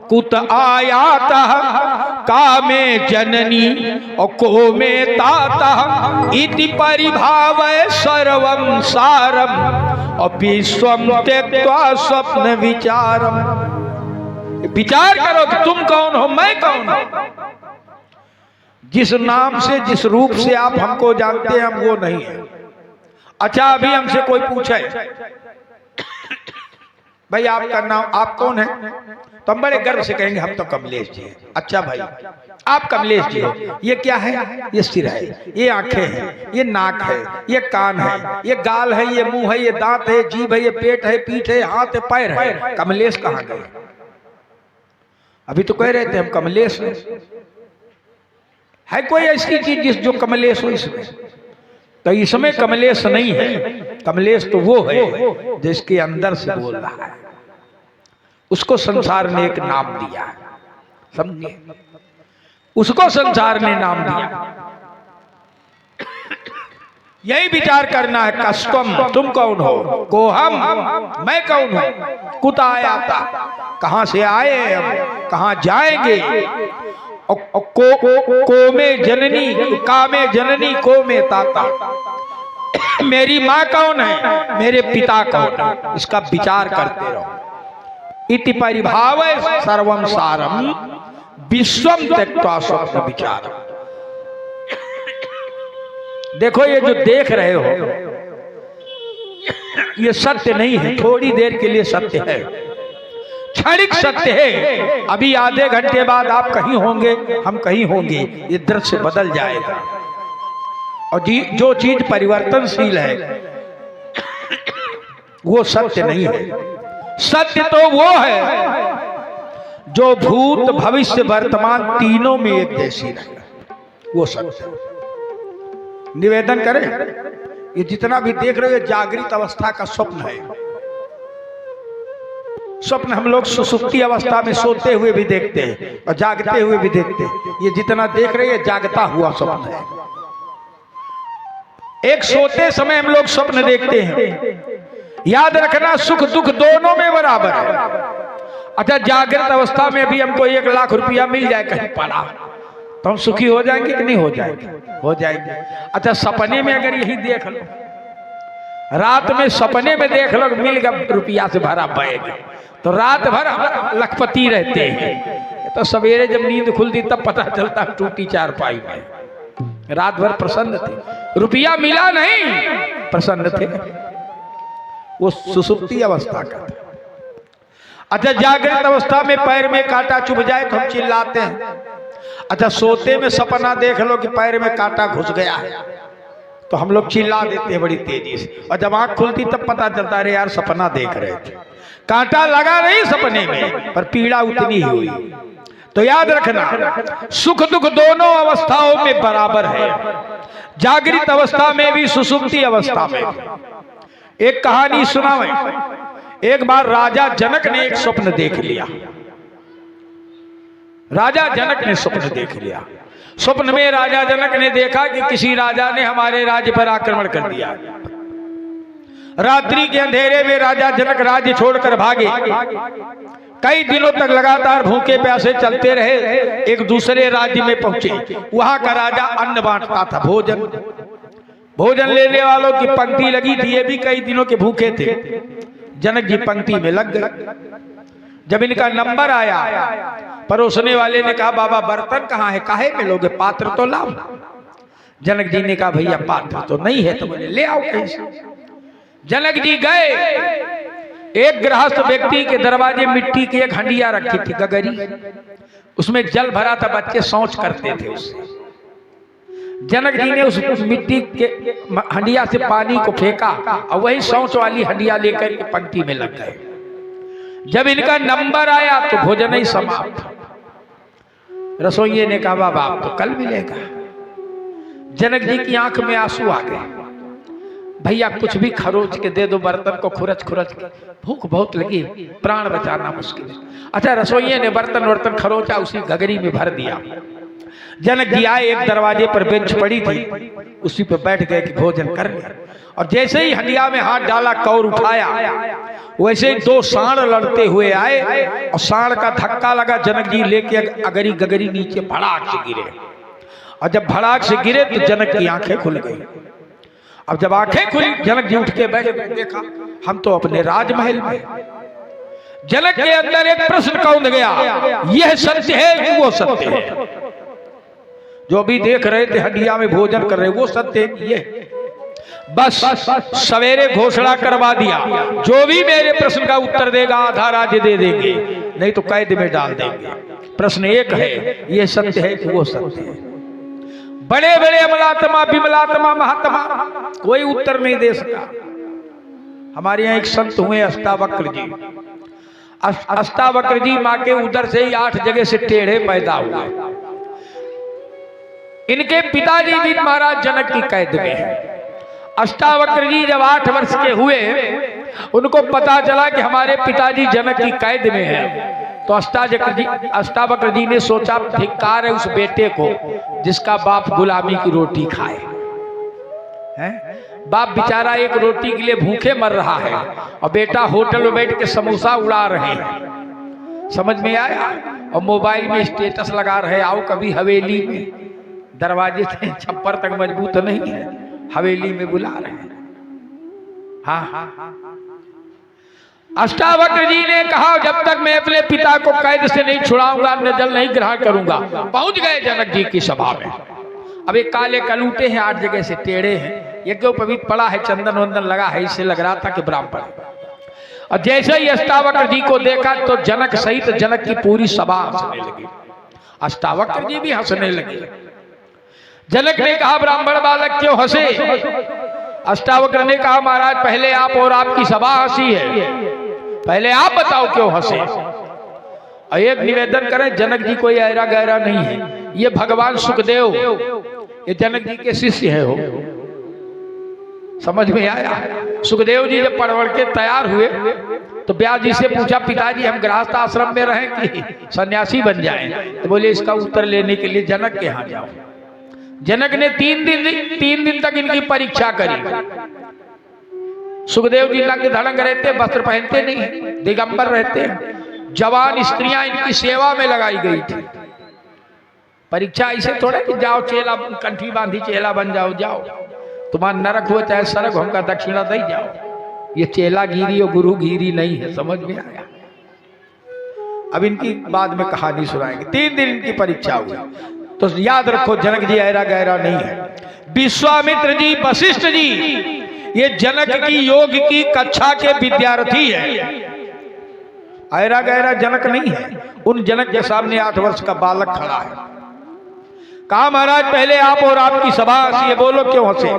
कुत आयाता कामे जननी और को में ताता इति परिभावय सर्वम सारम और विश्वम त्यक्त्वा स्वप्न विचारम। विचार करो कि तुम कौन हो, मैं कौन हूं। जिस नाम से जिस रूप से आप हमको जानते हैं हम वो नहीं है। अच्छा अभी हमसे कोई पूछे भाई आपका नाम, आप कौन है, तो हम बड़े गर्व से कहेंगे हम तो कमलेश जी हैं। अच्छा भाई आप कमलेश जी हो, ये क्या है, ये सिर है, ये आंखें हैं, ये नाक है, ये कान है, ये गाल है, ये मुंह है, ये दांत है, जीभ है, ये पेट है, पीठ है, हाथ है, पैर है। कमलेश कहाँ गए? अभी तो कह रहे थे हम कमलेश हैं। है कोई ऐसी चीज जिस जो कमलेश हो इसमें? तो इसमें कमलेश नहीं है। कमलेश तो वो है जिसके अंदर से बोल रहा है, उसको संसार ने एक नाम दिया, समझे? उसको संसार ने नाम दिया। यही विचार करना है कस्त्वम तुम कौन हो, कोहम मैं कौन हूं, कुत आयाता कहां से आए हम, कहां जाएंगे, को में जननी का में जननी को में ताता, मेरी माँ कौन है, मेरे पिता कौन है, इसका विचार करते रहो। इति परिभावय सर्वम सारम विश्वम त्यक्त्वा स्वप्न विचारम। देखो ये जो देख रहे हो ये सत्य नहीं है, थोड़ी देर के लिए सत्य है, क्षणिक सत्य है। अभी आधे घंटे बाद आप कहीं होंगे, हम कहीं होंगे, ये दृश्य बदल जाएगा। और जो चीज परिवर्तनशील है वो सत्य नहीं है। सत्य तो वो है जो भूत भविष्य वर्तमान तीनों में एक जैसी रहे, वो सत्य। निवेदन करें ये जितना भी देख रहे हो जागृत अवस्था का स्वप्न है। स्वप्न हम लोग सुसुप्ति अवस्था में सोते हुए भी देखते हैं और जागते हुए भी देखते हैं। ये जितना देख रहे हैं जागता हुआ स्वप्न है। एक सोते समय हम लोग स्वप्न देखते हैं, याद रखना सुख दुख दोनों में बराबर है। अच्छा जागृत अवस्था में भी हमको 1 लाख रुपया मिल जाए कहीं पड़ा तो हम सुखी हो जाएंगे कि नहीं हो जाएंगे? हो जाएंगे। अच्छा सपने में अगर यही देख लो, रात में सपने में देख लो मिल गया रुपया से भरा बैग, तो रात भर लखपति रहते हैं। तो सवेरे जब नींद खुलती तब पता चलता टूटी चारपाई में। रात भर प्रसन्न थे, रुपया मिला नहीं, प्रसन्न थे। वो सुसुप्ति अवस्था का। अच्छा जागृत अवस्था में पैर में कांटा चुभ जाए तो हम चिल्लाते हैं। अच्छा सोते में सपना देख लो कि पैर में कांटा घुस गया है तो हम लोग चिल्ला देते हैं बड़ी तेजी से, और जब आंख खुलती तब पता चलता है यार सपना देख रहे थे, कांटा लगा नहीं सपने में पर पीड़ा उतनी ही हुई। तो याद रखना सुख दुख दोनों अवस्थाओं में बराबर है, जागृत अवस्था में भी सुसुप्ति अवस्था में भी। एक कहानी सुना मैं, एक बार राजा जनक ने एक स्वप्न देख लिया। राजा जनक ने स्वप्न देख लिया। स्वप्न में राजा जनक ने देखा कि किसी राजा ने हमारे राज्य पर आक्रमण कर दिया। रात्रि के अंधेरे में राजा जनक राज्य छोड़कर भागे। कई दिनों तक लगातार भूखे प्यासे चलते रहे। एक दूसरे राज्य में पहुंचे। वहां का राजा अन्न बांटता था, भोजन लेने वालों की पंक्ति लगी थी। ये भी कई दिनों के भूखे थे। जनक जी पंक्ति में लग गए। जब इनका नंबर आया, परोसने वाले ने कहा बाबा बर्तन कहाँ है, काहे में लोगे, पात्र तो लाओ। जनक जी ने कहा भैया पात्र तो नहीं है, तो बोले ले आओ कैसे। जनक जी गए, एक गृहस्थ व्यक्ति के दरवाजे मिट्टी की एक हंडिया रखी थी, गगरी, उसमें जल भरा था, बच्चे शौच करते थे उससे। जनक जी ने उस मिट्टी के हंडिया से पानी को फेंका और वही शौच वाली हंडिया लेकर के पंक्ति में लग गए। जब इनका नंबर आया तो भोजन ही समाप्त। रसोइये ने कहा बाबा आप तो कल मिलेगा। जनक जी की आंख में आंसू आ गए। भैया कुछ भी खरोच के दे दो, बर्तन को खुरच खुरच के, भूख बहुत लगी, प्राण बचाना मुश्किल है। अच्छा रसोइये ने बर्तन खरोचा, उसी गगरी में भर दिया। जनक जी आए, एक दरवाजे पर बेंच पड़ी थी, उसी पे बैठ गए कि भोजन कर लिया। और जैसे ही हंडिया में हाथ डाला, कौर उठाया, वैसे ही दो सांड लड़ते हुए आए और सांड का धक्का लगा। जनक जी लेके अगरी गगरी नीचे भड़ाक से गिरे। और जब भड़ाक से गिरे तो जनक की आंखें खुल गई। अब जब आंखें खुली, जनक जी उठ के बैठे, देखा हम तो अपने राजमहल में। जनक के अंदर एक प्रश्न कौंध गया, यह सत्य है कि वो सत्य है? जो भी देख रहे थे हंडिया में भोजन कर रहे, वो सत्य है कि ये? बस सवेरे घोषणा करवा दिया, जो भी मेरे प्रश्न का उत्तर देगा आधा राज्य दे देंगे, नहीं तो कैद में डाल देंगे। प्रश्न एक है, ये सत्य है कि वो सत्य है? बड़े बड़े अमलात्मा विमलात्मा महात्मा कोई उत्तर नहीं दे सका। हमारे यहाँ एक संत हुए अष्टावक्र जी। अष्टावक्र जी माँ के उदर से ही 8 जगह से टेढ़े पैदा हुए। इनके पिताजी भी महाराज जनक की कैद में है। अष्टावक्र जी जब 8 वर्ष के हुए, उनको पता चला कि हमारे पिताजी जनक की कैद में हैं। तो अष्टावक्र जी ने सोचा धिक्कार है उस बेटे को जिसका बाप गुलामी की रोटी खाए। हैं? बाप बेचारा एक रोटी के लिए भूखे मर रहा है और बेटा होटल में बैठ के समोसा उड़ा रहे हैं। समझ में आया? और मोबाइल में स्टेटस लगा रहे, आओ कभी हवेली में। दरवाजे से छप्पर तक मजबूत नहीं है, हवेली में बुला रहे हैं। हाँ, अष्टावक्र जी ने कहा जब तक मैं अपने पिता को कैद से नहीं छुड़ाऊंगा, न जल नहीं ग्रहण करूंगा। पहुंच गए जनक जी की सभा में। अब एक काले कलूटे हैं, 8 जगह से टेढ़े हैं, यज्ञोपवीत पड़ा है, चंदन वंदन लगा है, इससे लग रहा था कि ब्राह्मण। और जैसे ही अष्टावक्र जी को देखा तो जनक सहित जनक की पूरी सभा हंसने लगी। अष्टावक्र जी भी हंसने लगे। जनक ने कहा ब्राह्मण बालक क्यों हंसे? अष्टावक्र ने कहा महाराज पहले आप और आपकी सभा हंसी है, पहले आप बताओ क्यों हंसे। और एक निवेदन करें, जनक जी कोई ऐरा गहरा नहीं है, ये भगवान सुखदेव, ये जनक जी के शिष्य है। हो समझ में आया? सुखदेव जी जब पढ़ के तैयार हुए तो व्यास जी से पूछा पिताजी हम गृहस्थ आश्रम में रहें कि सन्यासी बन जाएं? तो बोले इसका उत्तर लेने के लिए जनक के यहाँ जाओ। जनक ने 3 दिन तक इनकी परीक्षा करी। सुखदेव जी नंगे धड़ंग रहते, वस्त्र पहनते नहीं, दिगंबर रहते। जवान स्त्रियां इनकी सेवा में लगाई गई थी। परीक्षा ऐसे थोड़ा कि जाओ चेला, कंठी बांधी चेला बन जाओ, जाओ तुम्हारा नरक हो चाहे सरक, हमका दक्षिणा दे जाओ। ये चेला गिरी और गुरु गिरी नहीं है। समझ में आया? अब इनकी बाद में कहानी सुनाएंगे। 3 दिन इनकी परीक्षा हुई। तो याद रखो जनक जी ऐरा गहरा नहीं है। विश्वामित्र जी, वशिष्ठ जी, ये जनक की योग की कक्षा के विद्यार्थी है। ऐरा गहरा जनक नहीं है। उन जनक के सामने 8 वर्ष का बालक खड़ा है। कहा महाराज पहले आप और आपकी सभा हंसी है, बोलो क्यों हंसे?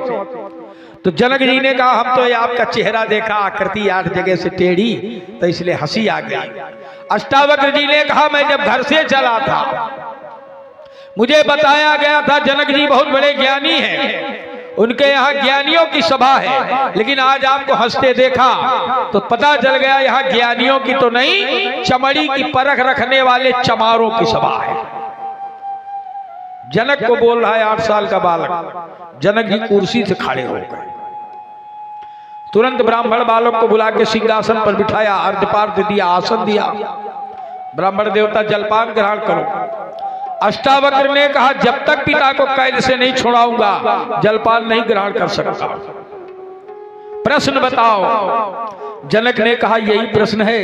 तो जनक जी ने कहा हम तो ये आपका चेहरा देखा, आकृति 8 जगह से टेढ़ी, तो इसलिए हंसी आ गई। अष्टावक्र जी ने कहा मैं जब घर से चला था मुझे बताया गया था जनक जी बहुत बड़े ज्ञानी हैं, उनके यहाँ ज्ञानियों की सभा है, लेकिन आज आपको हंसते देखा तो पता चल गया यहाँ ज्ञानियों की तो नहीं, चमड़ी की परख रखने वाले चमारों की सभा है। जनक को बोल रहा है 8 साल का बालक। जनक जी कुर्सी से खड़े हो गए, तुरंत ब्राह्मण बालक को बुला के सिंहासन पर बिठाया, अर्घ्यपार्घ्य दिया, आसन दिया। ब्राह्मण देवता जलपान ग्रहण करो। अष्टावक्र ने कहा जब तक पिता को कैद से नहीं छुड़ाऊंगा जलपान नहीं ग्रहण कर सकता। प्रश्न बताओ। जनक ने कहा यही प्रश्न है,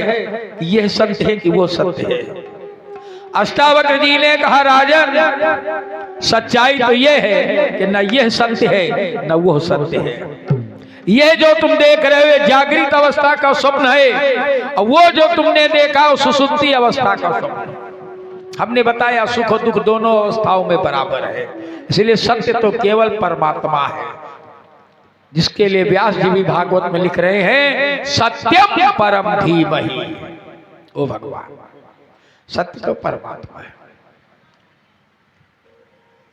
यह सत्य है कि वो सत्य है? अष्टावक्र जी ने कहा राजन सच्चाई तो यह है कि न यह सत्य है न वो सत्य है। ये जो तुम देख रहे हो जागृत अवस्था का स्वप्न है, और वो जो तुमने देखा वो सुसुप्ति अवस्था का स्वप्न। हमने बताया सुख और दुख दोनों अवस्थाओं में बराबर है, इसलिए सत्य तो केवल परमात्मा है, जिसके लिए व्यास जी भी भागवत में लिख रहे हैं सत्यम परम धीमहि। ओ भगवान, सत्य तो परमात्मा है।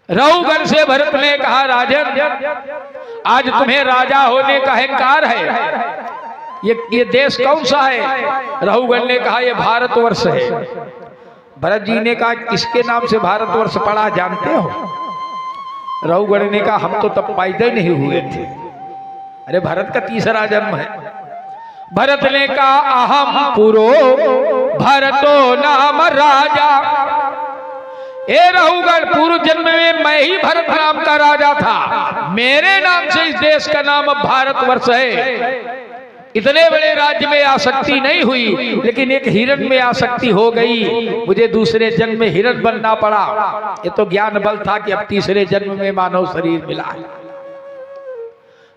रघुगण से भरत ने कहा राजन आज तुम्हें राजा होने का अहंकार है, ये देश कौन सा है? रघुगण ने कहा ये भारतवर्ष है। भरत जी ने कहा किसके नाम से भारतवर्ष पड़ा जानते हो? रघुगण ने कहा हम तो तब पैदा नहीं हुए थे। अरे भरत का तीसरा जन्म है। भरत ने कहा अहम पुरो भरतो नाम राजा। ए रघुगण पूर्व जन्म में मैं ही भरत नाम का राजा था, मेरे नाम से इस देश का नाम अब भारतवर्ष है। इतने बड़े राज्य में आसक्ति नहीं हुई, लेकिन एक हिरण में आसक्ति हो गई, मुझे दूसरे जन्म में हिरण बनना पड़ा। ये तो ज्ञान बल था कि अब तीसरे जन्म में मानव शरीर मिला है।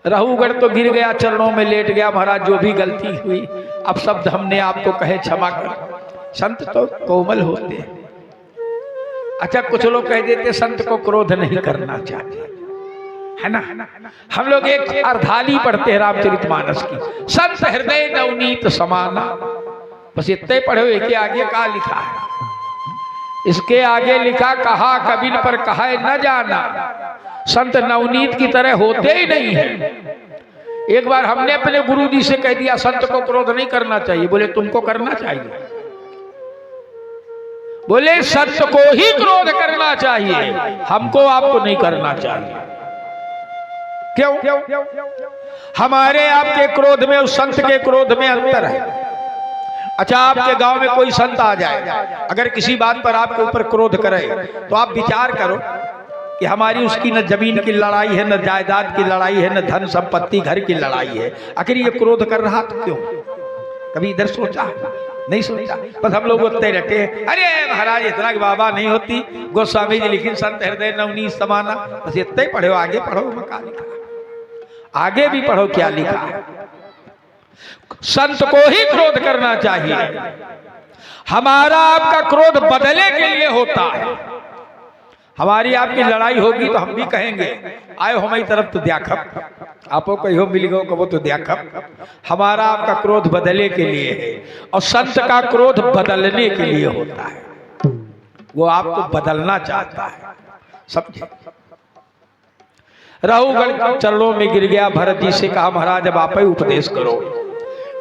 रघुगण तो गिर गया, चरणों में लेट गया, महाराज जो भी गलती हुई अब शब्द हमने आपको कहे क्षमा कर। संत तो कोमल होते हैं। अच्छा कुछ लोग कह देते संत को क्रोध नहीं करना चाहिए, है ना? हम लोग एक अर्धाली पढ़ते हैं रामचरितमानस की, संत हृदय नवनीत समाना, बस इतने पढ़े हुए के आगे क्या लिखा है? इसके आगे लिखा कहा कबिन पर कहा न जाना, संत नवनीत की तरह होते ही नहीं है। एक बार हमने अपने गुरुजी से कह दिया संत को क्रोध नहीं करना चाहिए, बोले तुमको करना चाहिए। बोले सत्य को ही क्रोध करना चाहिए, हमको आपको नहीं करना चाहिए। क्यों? हमारे आपके क्रोध में उस संत के क्रोध में अंतर है। अच्छा आपके गांव में कोई संत आ जाए, अगर किसी बात पर आपके ऊपर क्रोध करे तो आप विचार करो कि हमारी उसकी न जमीन की लड़ाई है, न जायदाद की लड़ाई है, न धन संपत्ति घर की लड़ाई है, आखिर ये क्रोध कर रहा तो क्यों? कभी इधर सोचा? नहीं सोचा। बस हम लोग बोलते रहते हैं अरे महाराज इतना की बाबा नहीं होती, गोस्वामी जी लिखी संत हृदय नवनीत समाना, बस इतना ही पढ़ो, आगे पढ़ो क्या लिखा, आगे भी पढ़ो क्या लिखा। संत को ही क्रोध करना चाहिए। हमारा आपका क्रोध बदले के लिए होता है। हमारी आपकी लड़ाई होगी तो हम भी कहेंगे आयो हमारी तरफ तो द्याखप, आपको कहो मिल गो कहो तो द्याखप। हमारा आपका क्रोध बदले के लिए है, और संत का क्रोध बदलने के लिए होता है, वो आपको बदलना चाहता है। समझे? रघुगण चरणों में गिर गया, भरत जी से कहा महाराज अब आप ही उपदेश करो।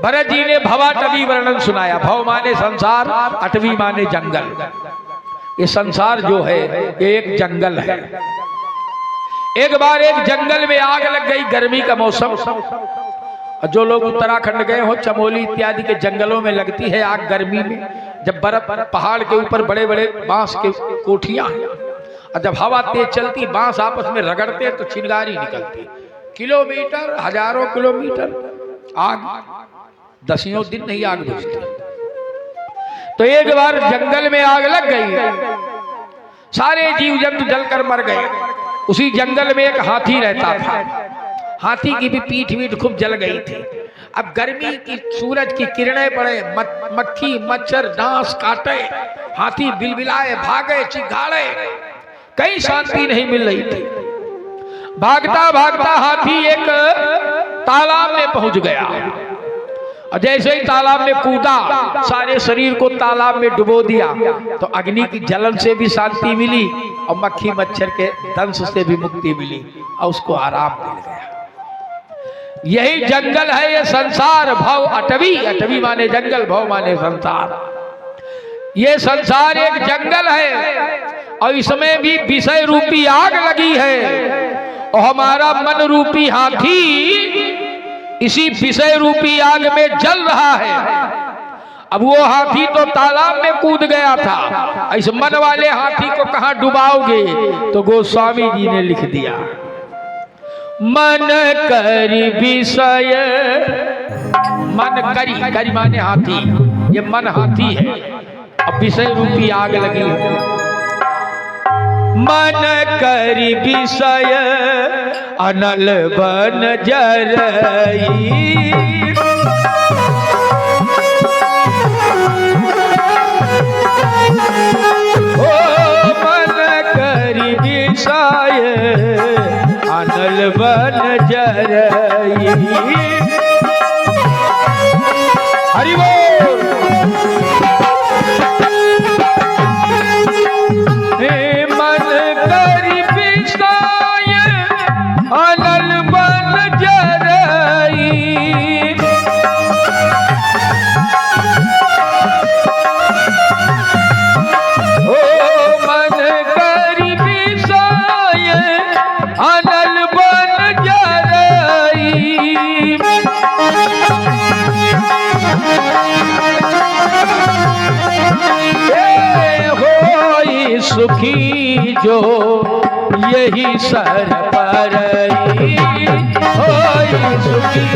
भरत जी ने भवाटवी वर्णन सुनाया। भव माने संसार, अटवी माने जंगल। ये संसार जो है ये एक जंगल है। एक बार एक जंगल में आग लग गई, गर्मी का मौसम, और जो लोग उत्तराखंड गए हो चमोली इत्यादि के जंगलों में लगती है आग गर्मी में, जब बर्फ पहाड़ के ऊपर बड़े बड़े बांस के कोठियां हैं, और जब हवा तेज चलती बांस आपस में रगड़ते तो चिंगारी निकलती, किलोमीटर हजारों किलोमीटर आग, दसियों दिन नहीं आग बुझती। तो एक बार जंगल में आग लग गई, सारे जीव जंतु जलकर मर गए। उसी जंगल में एक हाथी रहता था, हाथी की भी पीठ वीठ खूब जल गई थी। अब गर्मी की सूरज की किरणें पड़े, मक्खी मच्छर डांस काटे, हाथी बिलबिलाए भागे चिघाड़े, कहीं शांति नहीं मिल रही थी। भागता भागता हाथी एक तालाब में पहुंच गया और जैसे ही तालाब में कूदा, सारे शरीर को तालाब में डुबो दिया, तो अग्नि की जलन से भी शांति मिली और मक्खी मच्छर के दंश से भी मुक्ति मिली और उसको आराम मिल गया। यही जंगल है ये संसार। भव अटवी, अटवी माने जंगल, भव माने संसार। ये संसार एक जंगल है और इसमें भी विषय रूपी आग लगी है और हमारा मन रूपी हाथी इसी विषय रूपी आग में जल रहा है। अब वो हाथी तो तालाब में कूद गया था, इस मन वाले हाथी को कहां डुबाओगे? तो गोस्वामी जी ने लिख दिया, मन करी विषय, मन करी, करी माने हाथी, ये मन हाथी है, अब विषय रूपी आग लगी है। मन करी विषय अनल बन जरई, ओ मन करी विषय अनल बन जरई। हरि बोल। अनल बन जरई, ओ मन करी विषय अनल बन जरई। होई सुखी जो यही सर परई, होई सुखी,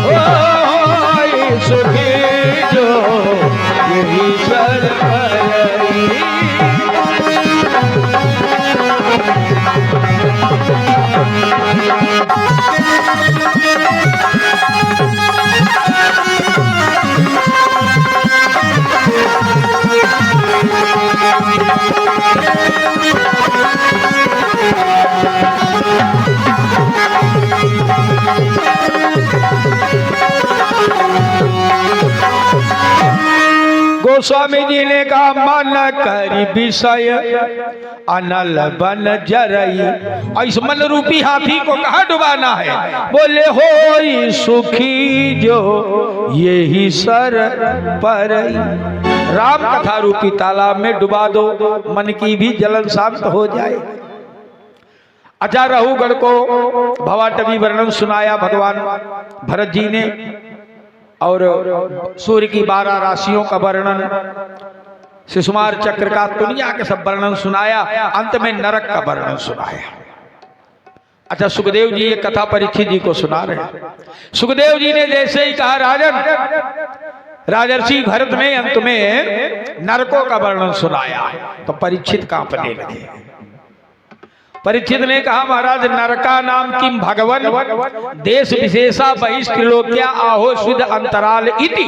होई सुखी जो यही सर परई। गोस्वामी जी ने कहा, मन करी विषय अनल बन जरई, और इस मन रूपी हाथी को कहाँ डुबाना है? बोले होई सुखी जो यही सर परई। राम कथा रूपी तालाब में डुबा दो, मन की भी जलन शांत हो जाए। अच्छा, रहुगढ़ को भवाटवी वर्णन सुनाया भगवान भरत जी ने, और सूर्य की 12 राशियों का वर्णन, शिशुमार चक्र का, दुनिया के सब वर्णन सुनाया, अंत में नरक का वर्णन सुनाया। अच्छा, सुखदेव जी ये कथा परीक्षित जी को सुना रहे। सुखदेव जी ने जैसे ही कहा, राजन, राजर्षि भरत ने अंत में नरकों का वर्णन सुनाया, तो परीक्षित कांपने लगे। परीक्षित ने कहा, महाराज, नरका नाम किम भगवन देश विशेषा बहिष्त्रिलोक्या आहो शुद्ध अंतराल इति।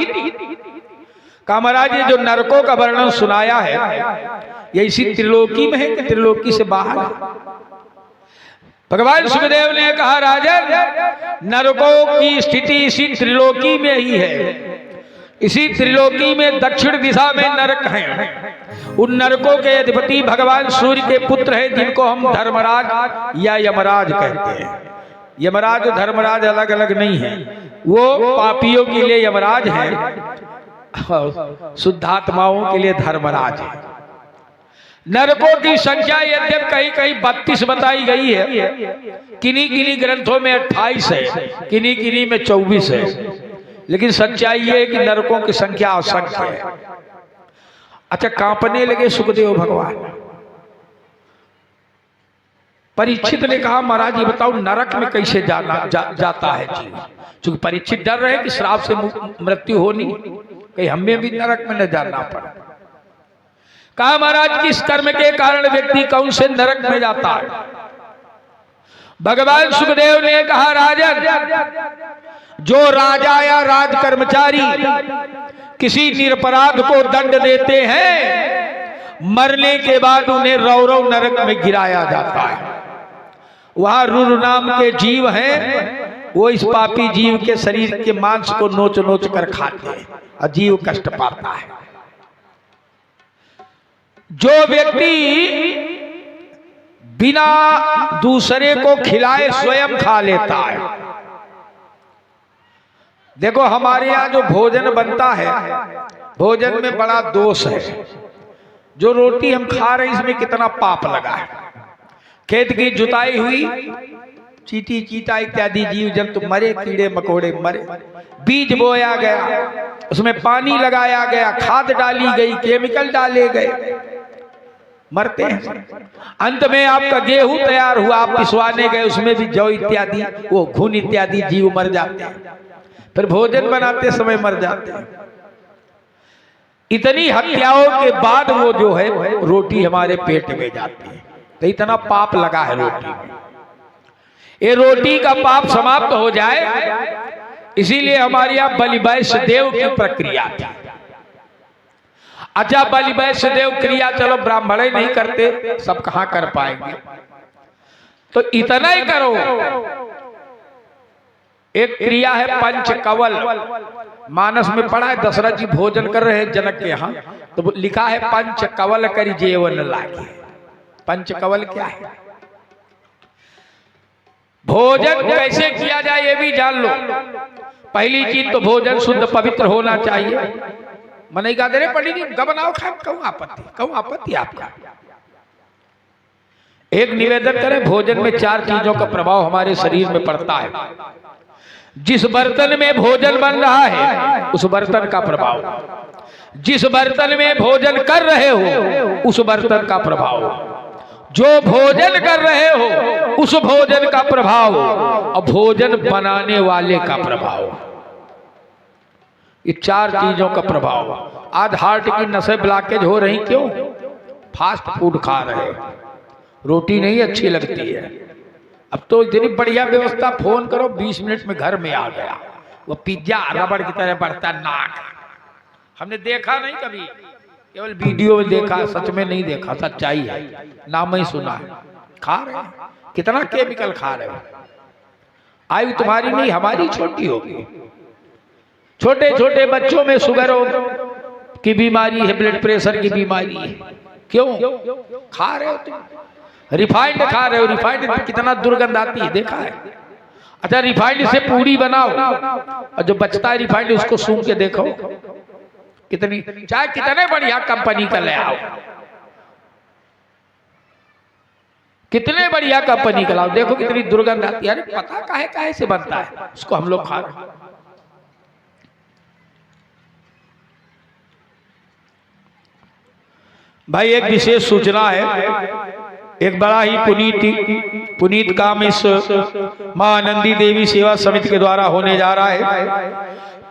कहा, महाराज, ये जो नरकों का वर्णन सुनाया है ये इसी त्रिलोकी में है कि त्रिलोकी से बाहर है? भगवान सुखदेव ने कहा, राजन, नरकों की स्थिति इसी त्रिलोकी में ही है। इसी त्रिलोकी में दक्षिण दिशा में नरक हैं। उन नरकों के अधिपति भगवान सूर्य के पुत्र हैं, जिनको हम धर्मराज या यमराज कहते हैं। यमराज और धर्मराज अलग अलग नहीं है, वो पापियों के लिए यमराज है, शुद्धात्माओं के लिए धर्मराज है। नरकों की संख्या यद्यप कहीं कहीं 32 बताई गई है, किन्हीं किन्हीं ग्रंथों में 28 है, किन्हीं किन्हीं में 24 है, लेकिन सच्चाई ये है कि नरकों की संख्या असंख्य है। अच्छा, कांपने लगे सुखदेव भगवान। परीक्षित ने कहा, महाराज, ये बताओ नरक में कैसे जाता है जीव? क्योंकि परीक्षित डर रहे कि श्राप से मृत्यु होनी, कहीं हमें भी नरक में न जाना पड़े। कहा, महाराज, किस कर्म के कारण व्यक्ति कौन से नरक में जाता है? भगवान सुखदेव ने कहा, राजन, जो राजा या राज कर्मचारी किसी निरपराध को दंड देते हैं, मरने के बाद उन्हें रौरव नरक में गिराया जाता है। वहां रुर नाम के जीव हैं, वो इस पापी जीव के शरीर के मांस को नोच नोच कर खाते हैं और जीव कष्ट पाता है। जो व्यक्ति बिना दूसरे को खिलाए स्वयं खा लेता है। देखो हमारे यहाँ जो भोजन बनता है, भोजन में बड़ा दोष है। जो रोटी हम खा रहे हैं इसमें कितना पाप लगा है। खेत की जुताई हुई, चींटी चीटा इत्यादि जीव जंतु मरे, कीड़े मकोड़े मरे, बीज बोया गया, उसमें पानी लगाया गया, खाद डाली गई, केमिकल डाले गए, मरते हैं। अंत में आपका गेहूं तैयार हुआ, आप पिसवाने गए, उसमें भी जौ इत्यादि, वो घुन इत्यादि जीव मर जाते हैं। फिर भोजन बनाते समय मर जाते हैं। इतनी हत्याओं के बाद वो जो है रोटी हमारे पेट में जाती है। तो इतना पाप लगा है रोटी में। ये रोटी का पाप समाप्त हो जाए, इसीलिए हमारे यहाँ बलि वैश्य देव की प्रक्रिया थी। अच्छा, बलि वैश्य देव क्रिया चलो ब्राह्मण ही नहीं करते, सब कहां कर पाएंगे, तो इतना ही करो। एक क्रिया है पंचकवल, मानस में पढ़ा है। दशरथ जी भोजन कर रहे हैं जनक के यहाँ, तो लिखा है पंचकवल करी जेवन लागे। पंचकवल क्या है? भोजन कैसे किया जाए ये भी जान लो। पहली चीज तो भोजन शुद्ध पवित्र होना चाहिए। मन कहा दे रहे पंडित जी का बनाओ खाए, कहूं आपत्ति आपका। एक निवेदन करें, भोजन में 4 चीजों का प्रभाव हमारे शरीर में पड़ता है। जिस बर्तन में भोजन बन रहा है उस बर्तन का प्रभाव, जिस बर्तन में भोजन कर रहे हो उस बर्तन का प्रभाव, जो भोजन कर रहे हो उस भोजन का प्रभाव, और भोजन बनाने वाले का प्रभाव। ये 4 चीजों का प्रभाव। आज हार्ट की नसें ब्लॉकेज हो रही, क्यों? फास्ट फूड खा रहे, रोटी नहीं अच्छी लगती है। अब तो इतनी बढ़िया व्यवस्था, फोन करो 20 मिनट में घर में आ गया। वो पिज्जा रबड़ की तरह बढ़ता नाक, हमने देखा नहीं कभी, केवल वीडियो में देखा, सच में नहीं देखा। सच्चाई है, नाम ही सुना है। खा रहे हैं, कितना केमिकल खा रहे हो। आयु तुम्हारी नहीं हमारी छोटी होगी। छोटे छोटे बच्चों में शुगर की बीमारी है, ब्लड प्रेशर की बीमारी है। क्यों खा रहे हो तुम? रिफाइंड खा रहे हो। रिफाइंड में कितना दुर्गंध आती है, देखा है? अच्छा, रिफाइंड से पूरी बनाओ और जो बचता है रिफाइंड उसको सूंघ के देखो, कितनी, चाहे कितने बढ़िया कंपनी का ले आओ, कितने बढ़िया कंपनी का लाओ, देखो कितनी दुर्गंध आती है। अरे पता काहे से बनता है, उसको हम लोग खा रहे हैं। भाई एक विशेष सूचना है। एक बड़ा ही पुनीत काम इस मां आनंदी देवी सेवा समिति के द्वारा होने जा रहा है।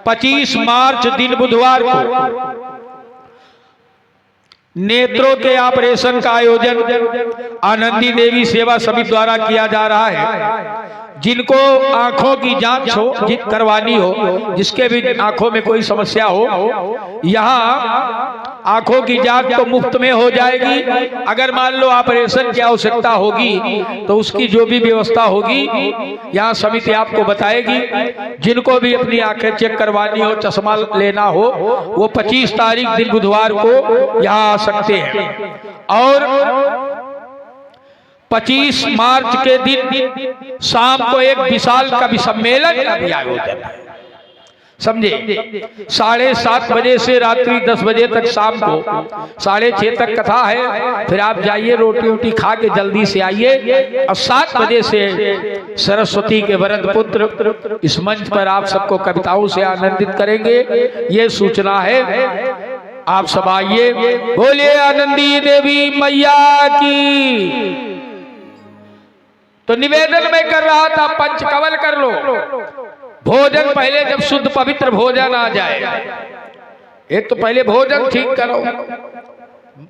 25 मार्च दिन बुधवार को नेत्रों के ऑपरेशन का आयोजन आनंदी देवी सेवा समिति द्वारा किया जा रहा है। जिनको आंखों की जांच करवानी हो, जिसके भी आंखों में कोई समस्या हो, यहाँ आंखों की जांच तो मुफ्त में हो जाएगी। अगर मान लो ऑपरेशन की आवश्यकता होगी तो उसकी जो भी व्यवस्था होगी यहाँ समिति आपको बताएगी। जिनको भी अपनी आंखें चेक करवानी हो, चश्मा लेना हो, वो 25 तारीख दिन बुधवार को यहाँ आ सकते हैं। और 25 मार्च के दिन शाम को एक विशाल कवि सम्मेलन का भी आयोजन है, समझे? 7:30 बजे से रात्रि 10 बजे तक, शाम को 6:30 तक कथा है। फिर आप जाइए, रोटी वोटी खा के जल्दी से आइए, और 7 बजे से सरस्वती के वरद पुत्र इस मंच पर आप सबको कविताओं से आनंदित करेंगे। ये सूचना है, आप सब आइए। बोलिए आनंदी देवी मैया की। तो निवेदन में कर रहा था, पंचकवल कर लो। भोजन पहले जब शुद्ध पवित्र भोजन आ जाए, एक तो पहले भोजन ठीक करो,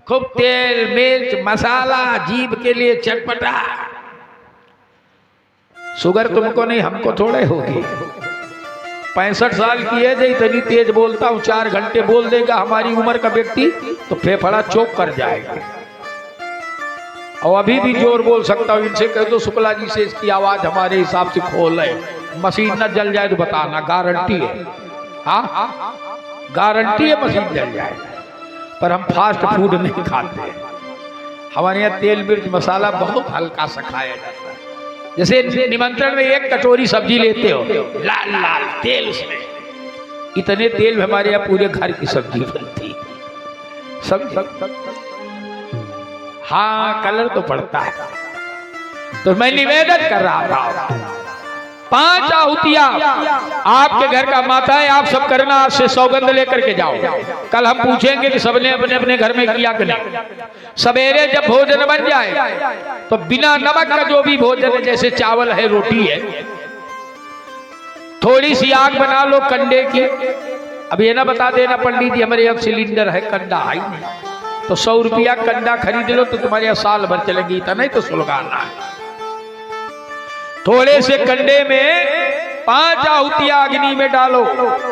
खूब तेल मिर्च मसाला, जीभ के लिए चटपटा। शुगर तुमको नहीं, हमको थोड़े होगी। 65 साल की है, जो इतनी तेज बोलता हूँ, 4 घंटे बोल देगा हमारी उम्र का व्यक्ति तो फेफड़ा चौक कर जाएगा। और अभी भी जोर बोल सकता हूँ। इनसे कह दो शुक्ला जी से इसकी आवाज हमारे हिसाब से खोल है, मशीन न जल जाए तो बताना, गारंटी है। हाँ गारंटी है मशीन जल जाए। पर हम फास्ट फूड नहीं खाते, हमारे यहाँ तेल मिर्च मसाला बहुत हल्का सा खाया जाता है। जैसे निमंत्रण में 1 कटोरी सब्जी लेते हो, लाल लाल तेल उसमें, इतने तेल में हमारे यहाँ पूरे घर की सब्जी बनती सब। हाँ कलर तो पड़ता है। तो मैं निवेदन कर रहा था, 5 आहुतियां आपके घर का माता है, आप सब करना, आज से सौगंध लेकर के जाओ। कल हम पूछेंगे कि सबने अपने अपने घर में किया कि नहीं। सवेरे जब भोजन बन जाए तो बिना नमक का जो भी भोजन है, जैसे चावल है, रोटी है, थोड़ी सी आग बना लो कंडे की। अब ये ना बता देना पंडित जी हमारे यहाँ सिलेंडर है, कंडा है नहीं, तो 100 रुपया कंडा खरीद लो तो तुम्हारे यहाँ साल भर चलेगी। इतना नहीं तो सुलगाना है। थोड़े से कंडे में 5 आहुतियां अग्नि में डालो,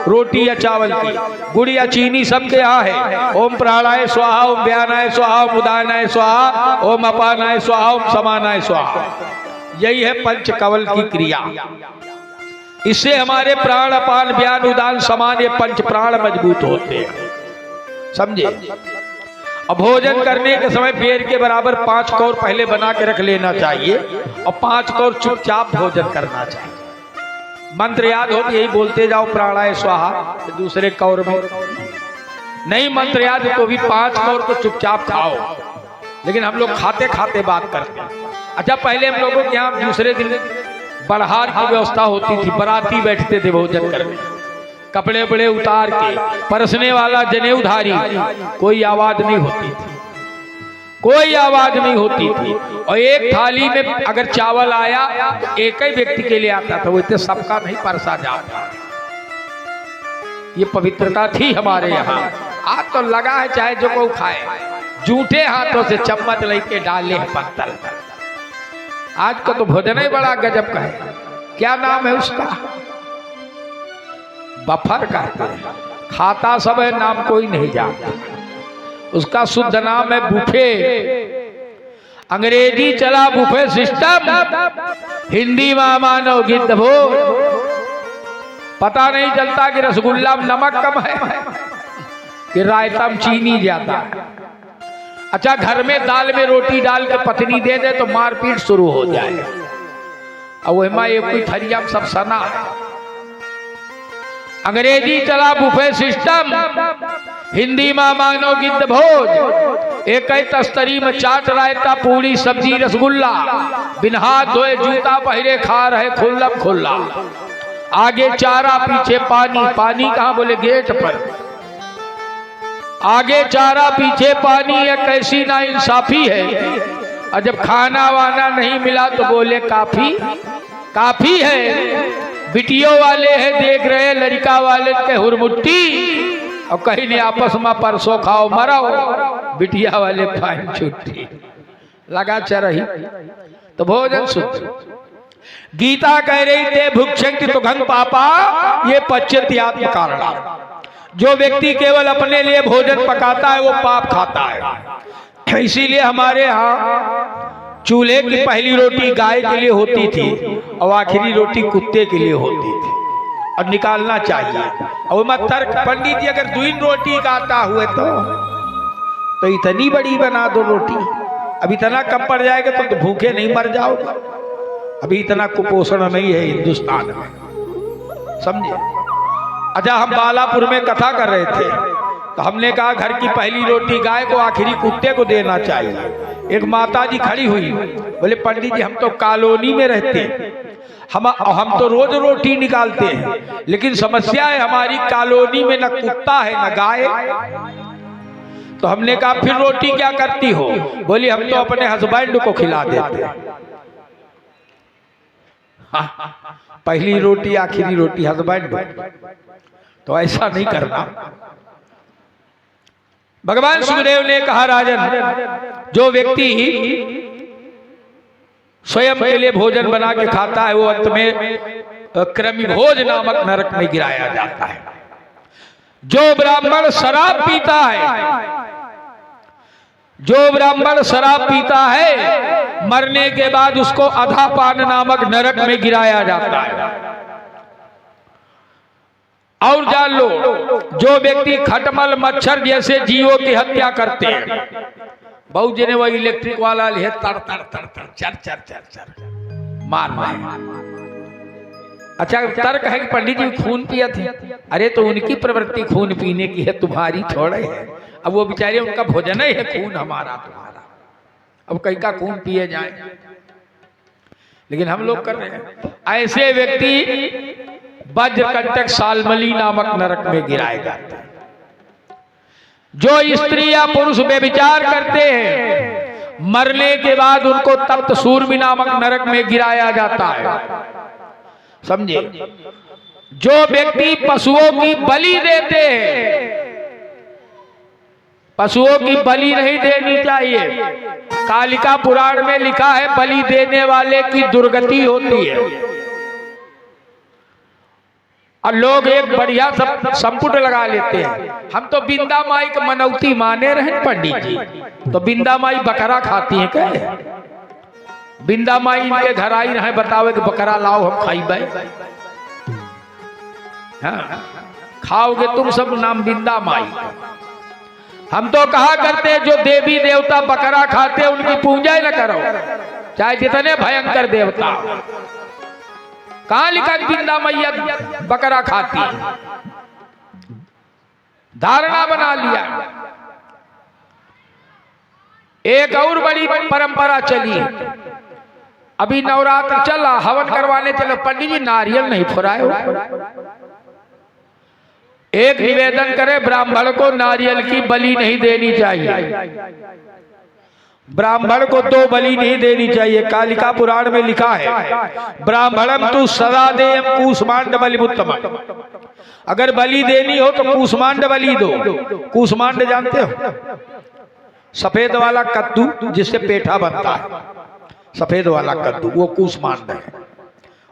रोटी या चावल की, गुड़ या चीनी सबके यहाँ है। ओम प्राणाय स्वाहा, ओम व्यानाय स्वाहा, ओम उदानाय स्वाहा, ओम अपानाय स्वाहा, ओम समानाय स्वाहा। यही है पंचकवल की क्रिया। इससे हमारे प्राण, अपान, व्यान, उदान, समान, ये 5 प्राण मजबूत होते हैं, समझे। अब भोजन करने के समय बेर के बराबर 5 कौर पहले बना के रख लेना चाहिए और 5 कौर चुपचाप भोजन करना चाहिए। मंत्र याद हो यही बोलते जाओ, प्राणाय स्वाहा, दूसरे कौर में नहीं मंत्र याद तो भी 5 कौर तो चुपचाप खाओ। लेकिन हम लोग खाते खाते बात करते हैं। अच्छा पहले हम लोगों के यहाँ दूसरे दिन बड़हार की व्यवस्था होती थी, बराती बैठते थे भोजन करने, कपड़े बड़े उतार के, परसने वाला जनेऊधारी, कोई आवाज नहीं होती थी, कोई आवाज नहीं होती थी। और एक थाली में अगर चावल आया तो एक ही व्यक्ति के लिए आता था, वो इतने सबका नहीं परसा जाता। ये पवित्रता थी हमारे यहाँ। आज तो लगा है चाहे जो को खाए, जूठे हाथों से चम्मच लेके डाले हैं पत्तल। आज का तो भोजन ही बड़ा गजब का है। क्या नाम है उसका? बफर कहते हैं। खाता सब है, नाम कोई नहीं जानता। उसका शुद्ध नाम है बुफे। अंग्रेजी चला बुफे सिस्टम, हिंदी में मानो गिद्ध भोज। पता नहीं चलता कि रसगुल्ला में नमक कम है कि रायता में चीनी ज्यादा है। अच्छा घर में दाल में रोटी डाल के पत्नी दे दे तो मारपीट शुरू हो जाए। और वह ये कोई थरिया में सब सना है। अंग्रेजी चला बुफे सिस्टम, हिंदी में मानो गिद्ध भोज। एक ही तस्तरी में चाट, रायता, पूरी, सब्जी, रसगुल्ला, बिन हाथ धोए जूता पहरे खा रहे खुल्लम खुल्ला। आगे चारा पीछे पानी, पानी कहाँ बोले गेट पर। आगे चारा पीछे पानी, ये कैसी ना इंसाफी है। और जब खाना वाना नहीं मिला तो बोले काफी काफी है। बिटियों वाले हैं देख रहे लड़का वाले के हुरमुट्टी, और कहीं ने आपस में परसों खाओ मराओ, बिटिया वाले फाइन छुट्टी लगा चरही। तो भोजन शुद्ध। गीता कह रही थे भुक्षंति तो घंग पापा, ये पच्यति आत्म कारण। जो व्यक्ति केवल अपने लिए भोजन पकाता है वो पाप खाता है। इसीलिए हमारे यहाँ चूल्हे की पहली रोटी गाय के लिए होती थी और आखिरी रोटी कुत्ते के लिए होती थी, और निकालना चाहिए। और मत तर्क पंडित जी अगर 2 रोटी काटा हुए तो इतनी बड़ी बना दो रोटी। अब इतना कम पड़ जाएगा तो भूखे नहीं मर जाओगे। अभी इतना कुपोषण नहीं है हिंदुस्तान में, समझे। अच्छा हम बालापुर में कथा कर रहे थे तो हमने कहा घर की पहली रोटी गाय को, आखिरी कुत्ते को देना चाहिए। एक माता जी खड़ी हुई, बोले पंडित जी हम तो कॉलोनी में रहते हैं, हम तो रोज रोटी निकालते हैं, लेकिन समस्या है हमारी कॉलोनी में न कुत्ता है न गाय। तो हमने कहा फिर रोटी क्या करती हो? बोली हम तो अपने हस्बैंड को खिला देते हैं। पहली रोटी आखिरी रोटी हस्बैंड, तो ऐसा नहीं करना। भगवान सुखदेव ने कहा राजन, जो व्यक्ति स्वयं के लिए भोजन बना के खाता है वो अंत में कृमिभोज नामक नरक में गिराया जाता है। जो ब्राह्मण शराब पीता है, जो ब्राह्मण शराब पीता है, मरने के बाद उसको अधापान नामक नरक में गिराया जाता है। और जान लो, जो व्यक्ति खटमल मच्छर जैसे जीवों की हत्या करते हैं, बहुत जने वो इलेक्ट्रिक वाला ले तर तर तर तर चर चर चर चर मार रहे। अच्छा तर्क है कि पंडित जी खून पिया थे। अरे तो उनकी प्रवृत्ति खून पीने की है, तुम्हारी थोड़े है। अब वो बेचारे, उनका भोजन ही है खून, हमारा तुम्हारा। अब कई का खून पिए जाए, लेकिन हम लोग कर रहे हैं। ऐसे व्यक्ति वज्रकंटक सालमली नामक नरक में गिराए जाते हैं। जो स्त्री या पुरुष व्यभिचार करते हैं, मरने के बाद उनको तप्त सूर्मी नामक नरक में गिराया जाता है। समझे? जो व्यक्ति पशुओं की बलि देते हैं, पशुओं की बलि नहीं देनी चाहिए। कालिका पुराण में लिखा है बलि देने वाले की दुर्गति होती है। और लोग एक बढ़िया संपुट लगा लेते हैं, हम तो बिंदा माई का मनौती माने रहे पंडित जी। तो बिंदा माई बकरा खाती है क्या? बिंदा माई इनके घर आई रहे, बतावे कि बकरा लाओ हम खाइबे। हाँ, खाओगे तुम सब नाम बिंदा माई। हम तो कहा करते जो देवी देवता बकरा खाते उनकी पूजा न करो, चाहे जितने भयंकर देवता। कहां लिखा बिंदा मैया बकरा खाती? धारणा बना लिया। एक और बड़ी परंपरा चली, अभी नवरात्र चला, हवन करवाने चलो, पंडित जी नारियल नहीं फुराए। एक निवेदन करे, ब्राह्मण को नारियल की बलि नहीं देनी चाहिए। ब्राह्मण को तो बलि नहीं देनी चाहिए। कालिका पुराण में लिखा है ब्राह्मणम तु सदा देयम कूष्मांड बलिमुत्तमम्। अगर बलि देनी हो तो कूष्मांड बलि दो। कूष्मांड जानते हो? सफेद वाला कद्दू जिससे पेठा बनता है, सफेद वाला कद्दू, वो कूष्मांड है।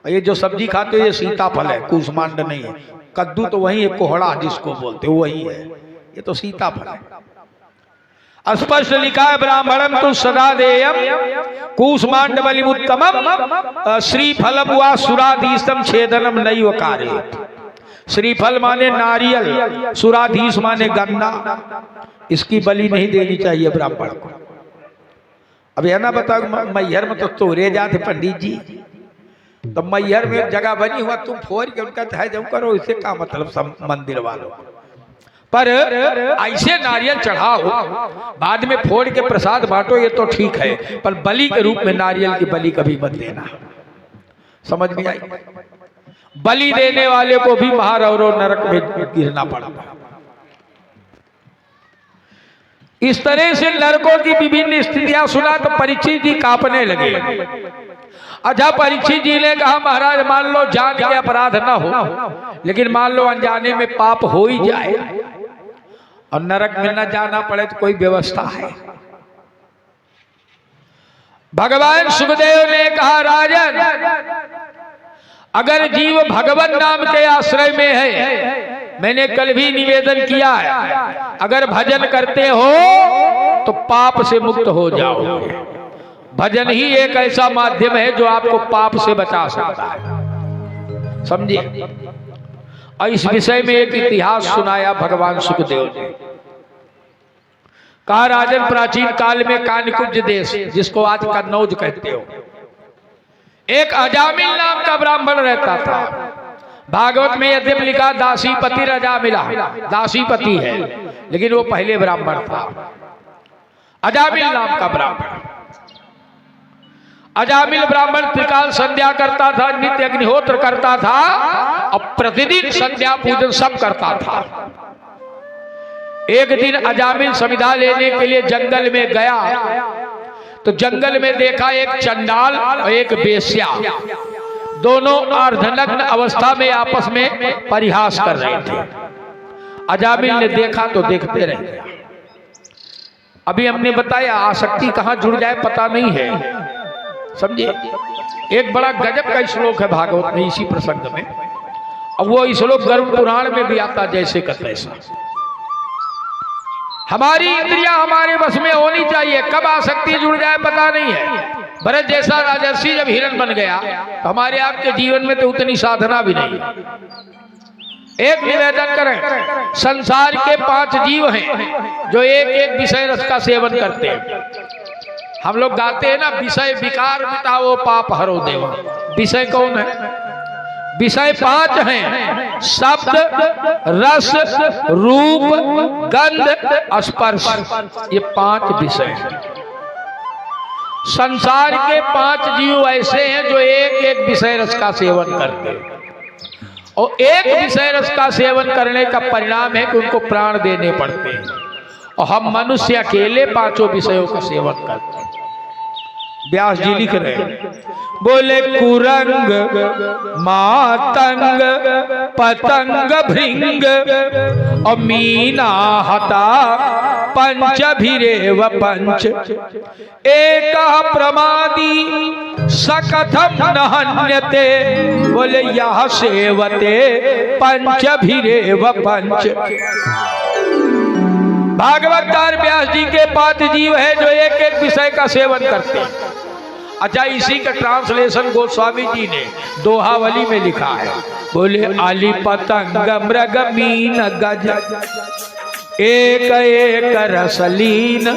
और ये जो सब्जी खाते हो ये सीताफल है, कूष्मांड नहीं है। कद्दू तो वही है, कोहड़ा जिसको बोलते हो वही है, ये तो सीताफल है। स्पष्ट लिखा है ब्राह्मणम तु सदा देयम कूष्मांड बलिमुत्तमम् श्रीफलम वा सुराधीशम छेदनम नैव कारयेत्। श्रीफल माने नारियल, सुराधीश माने गन्ना। इसकी बलि नहीं देनी चाहिए ब्राह्मण को। अब यह ना बताओ मैहर में तो तोरे जाते पंडित जी, तो मैहर में जगह बनी हुआ तुम फोड़ के उनका चाहे जब करो, इससे क्या मतलब? सब मंदिर वालों पर ऐसे नारियल चढ़ाओ, बाद में फोड़ के प्रसाद बांटो, ये तो ठीक है, पर बलि के रूप में नारियल की बलि कभी मत देना। समझ में आई? बलि देने वाले को भी महारौरो नरक में गिरना पड़ा। इस तरह से नरकों की विभिन्न स्थितियां सुना तो परीक्षित जी कांपने लगे। अच्छा, परीक्षित जी ने कहा महाराज मान लो जान के अपराध ना हो, लेकिन मान लो अनजाने में पाप हो ही जाए और नरक में न जाना पड़े तो कोई व्यवस्था है? भगवान सुखदेव ने कहा राजन, अगर जीव भगवान नाम के आश्रय में है, मैंने कल भी निवेदन किया है, अगर भजन करते हो तो पाप से मुक्त हो जाओगे। भजन ही एक ऐसा माध्यम है जो आपको पाप से बचा सकता है। समझिए? और इस विषय में एक इतिहास सुनाया भगवान सुखदेव ने। कहा राजन, प्राचीन काल में कानकुब्ज देश, जिसको आज कन्नौज कहते हो, एक अजामिल नाम का ब्राह्मण रहता था। भागवत में यद्यपि लिखा दासीपति अजामिला, दासीपति है, लेकिन वो पहले ब्राह्मण था। अजामिल नाम का ब्राह्मण। अजामिल ब्राह्मण त्रिकाल संध्या करता था, नित्य अग्निहोत्र करता था और प्रतिदिन संध्या पूजन सब करता था। एक दिन अजामिल समिधा लेने के लिए जंगल में गया तो जंगल में देखा एक चंडाल और एक बेश्या, दोनों अर्धनग्न अवस्था में आपस में परिहास कर रहे थे। अजामिल ने देखा तो देखते रह गया। अभी हमने बताया आसक्ति कहां जुड़ जाए पता नहीं है। समझे? एक बड़ा गजब का श्लोक है भागवत में इसी प्रसंग में, और वो श्लोक गरुड़ पुराण में भी आता जैसे का तैसा। हमारी इंद्रियां हमारे बस में होनी चाहिए, कब आसक्ति जुड़ जाए पता नहीं है। भरत जैसा राजर्षि जब हिरण बन गया तो हमारे आपके जीवन में तो उतनी साधना भी नहीं है। एक निवेदन करें, संसार के 5 जीव हैं जो एक एक विषय रस का सेवन करते हैं। हम लोग गाते हैं ना, विषय विकार मिटाओ पाप हरो देवा। विषय कौन है? विषय 5 हैं, शब्द, रस, रूप, गंध, स्पर्श, ये 5 विषय हैं। संसार के 5 जीव ऐसे हैं जो एक एक विषय रस का सेवन करते हैं, और एक विषय रस का सेवन करने का परिणाम है कि उनको प्राण देने पड़ते हैं, और हम मनुष्य अकेले 5 विषयों का सेवन करते हैं। व्यास जी लिख रहे हैं, बोले कुरंग मातंग पतंग भृंग और मीना हता पंच भिरेव पंच एक प्रमादी सकथम न हन्यते। बोले यह सेवते पंच भिरेव पंच। भागवतकार व्यास जी के 5 जीव है जो एक एक विषय का सेवन करते हैं। अच्छा, इसी का ट्रांसलेशन गोस्वामी जी ने दोहावली में लिखा है। बोले आली पतंग मृग मीन गज एक एक रसलीन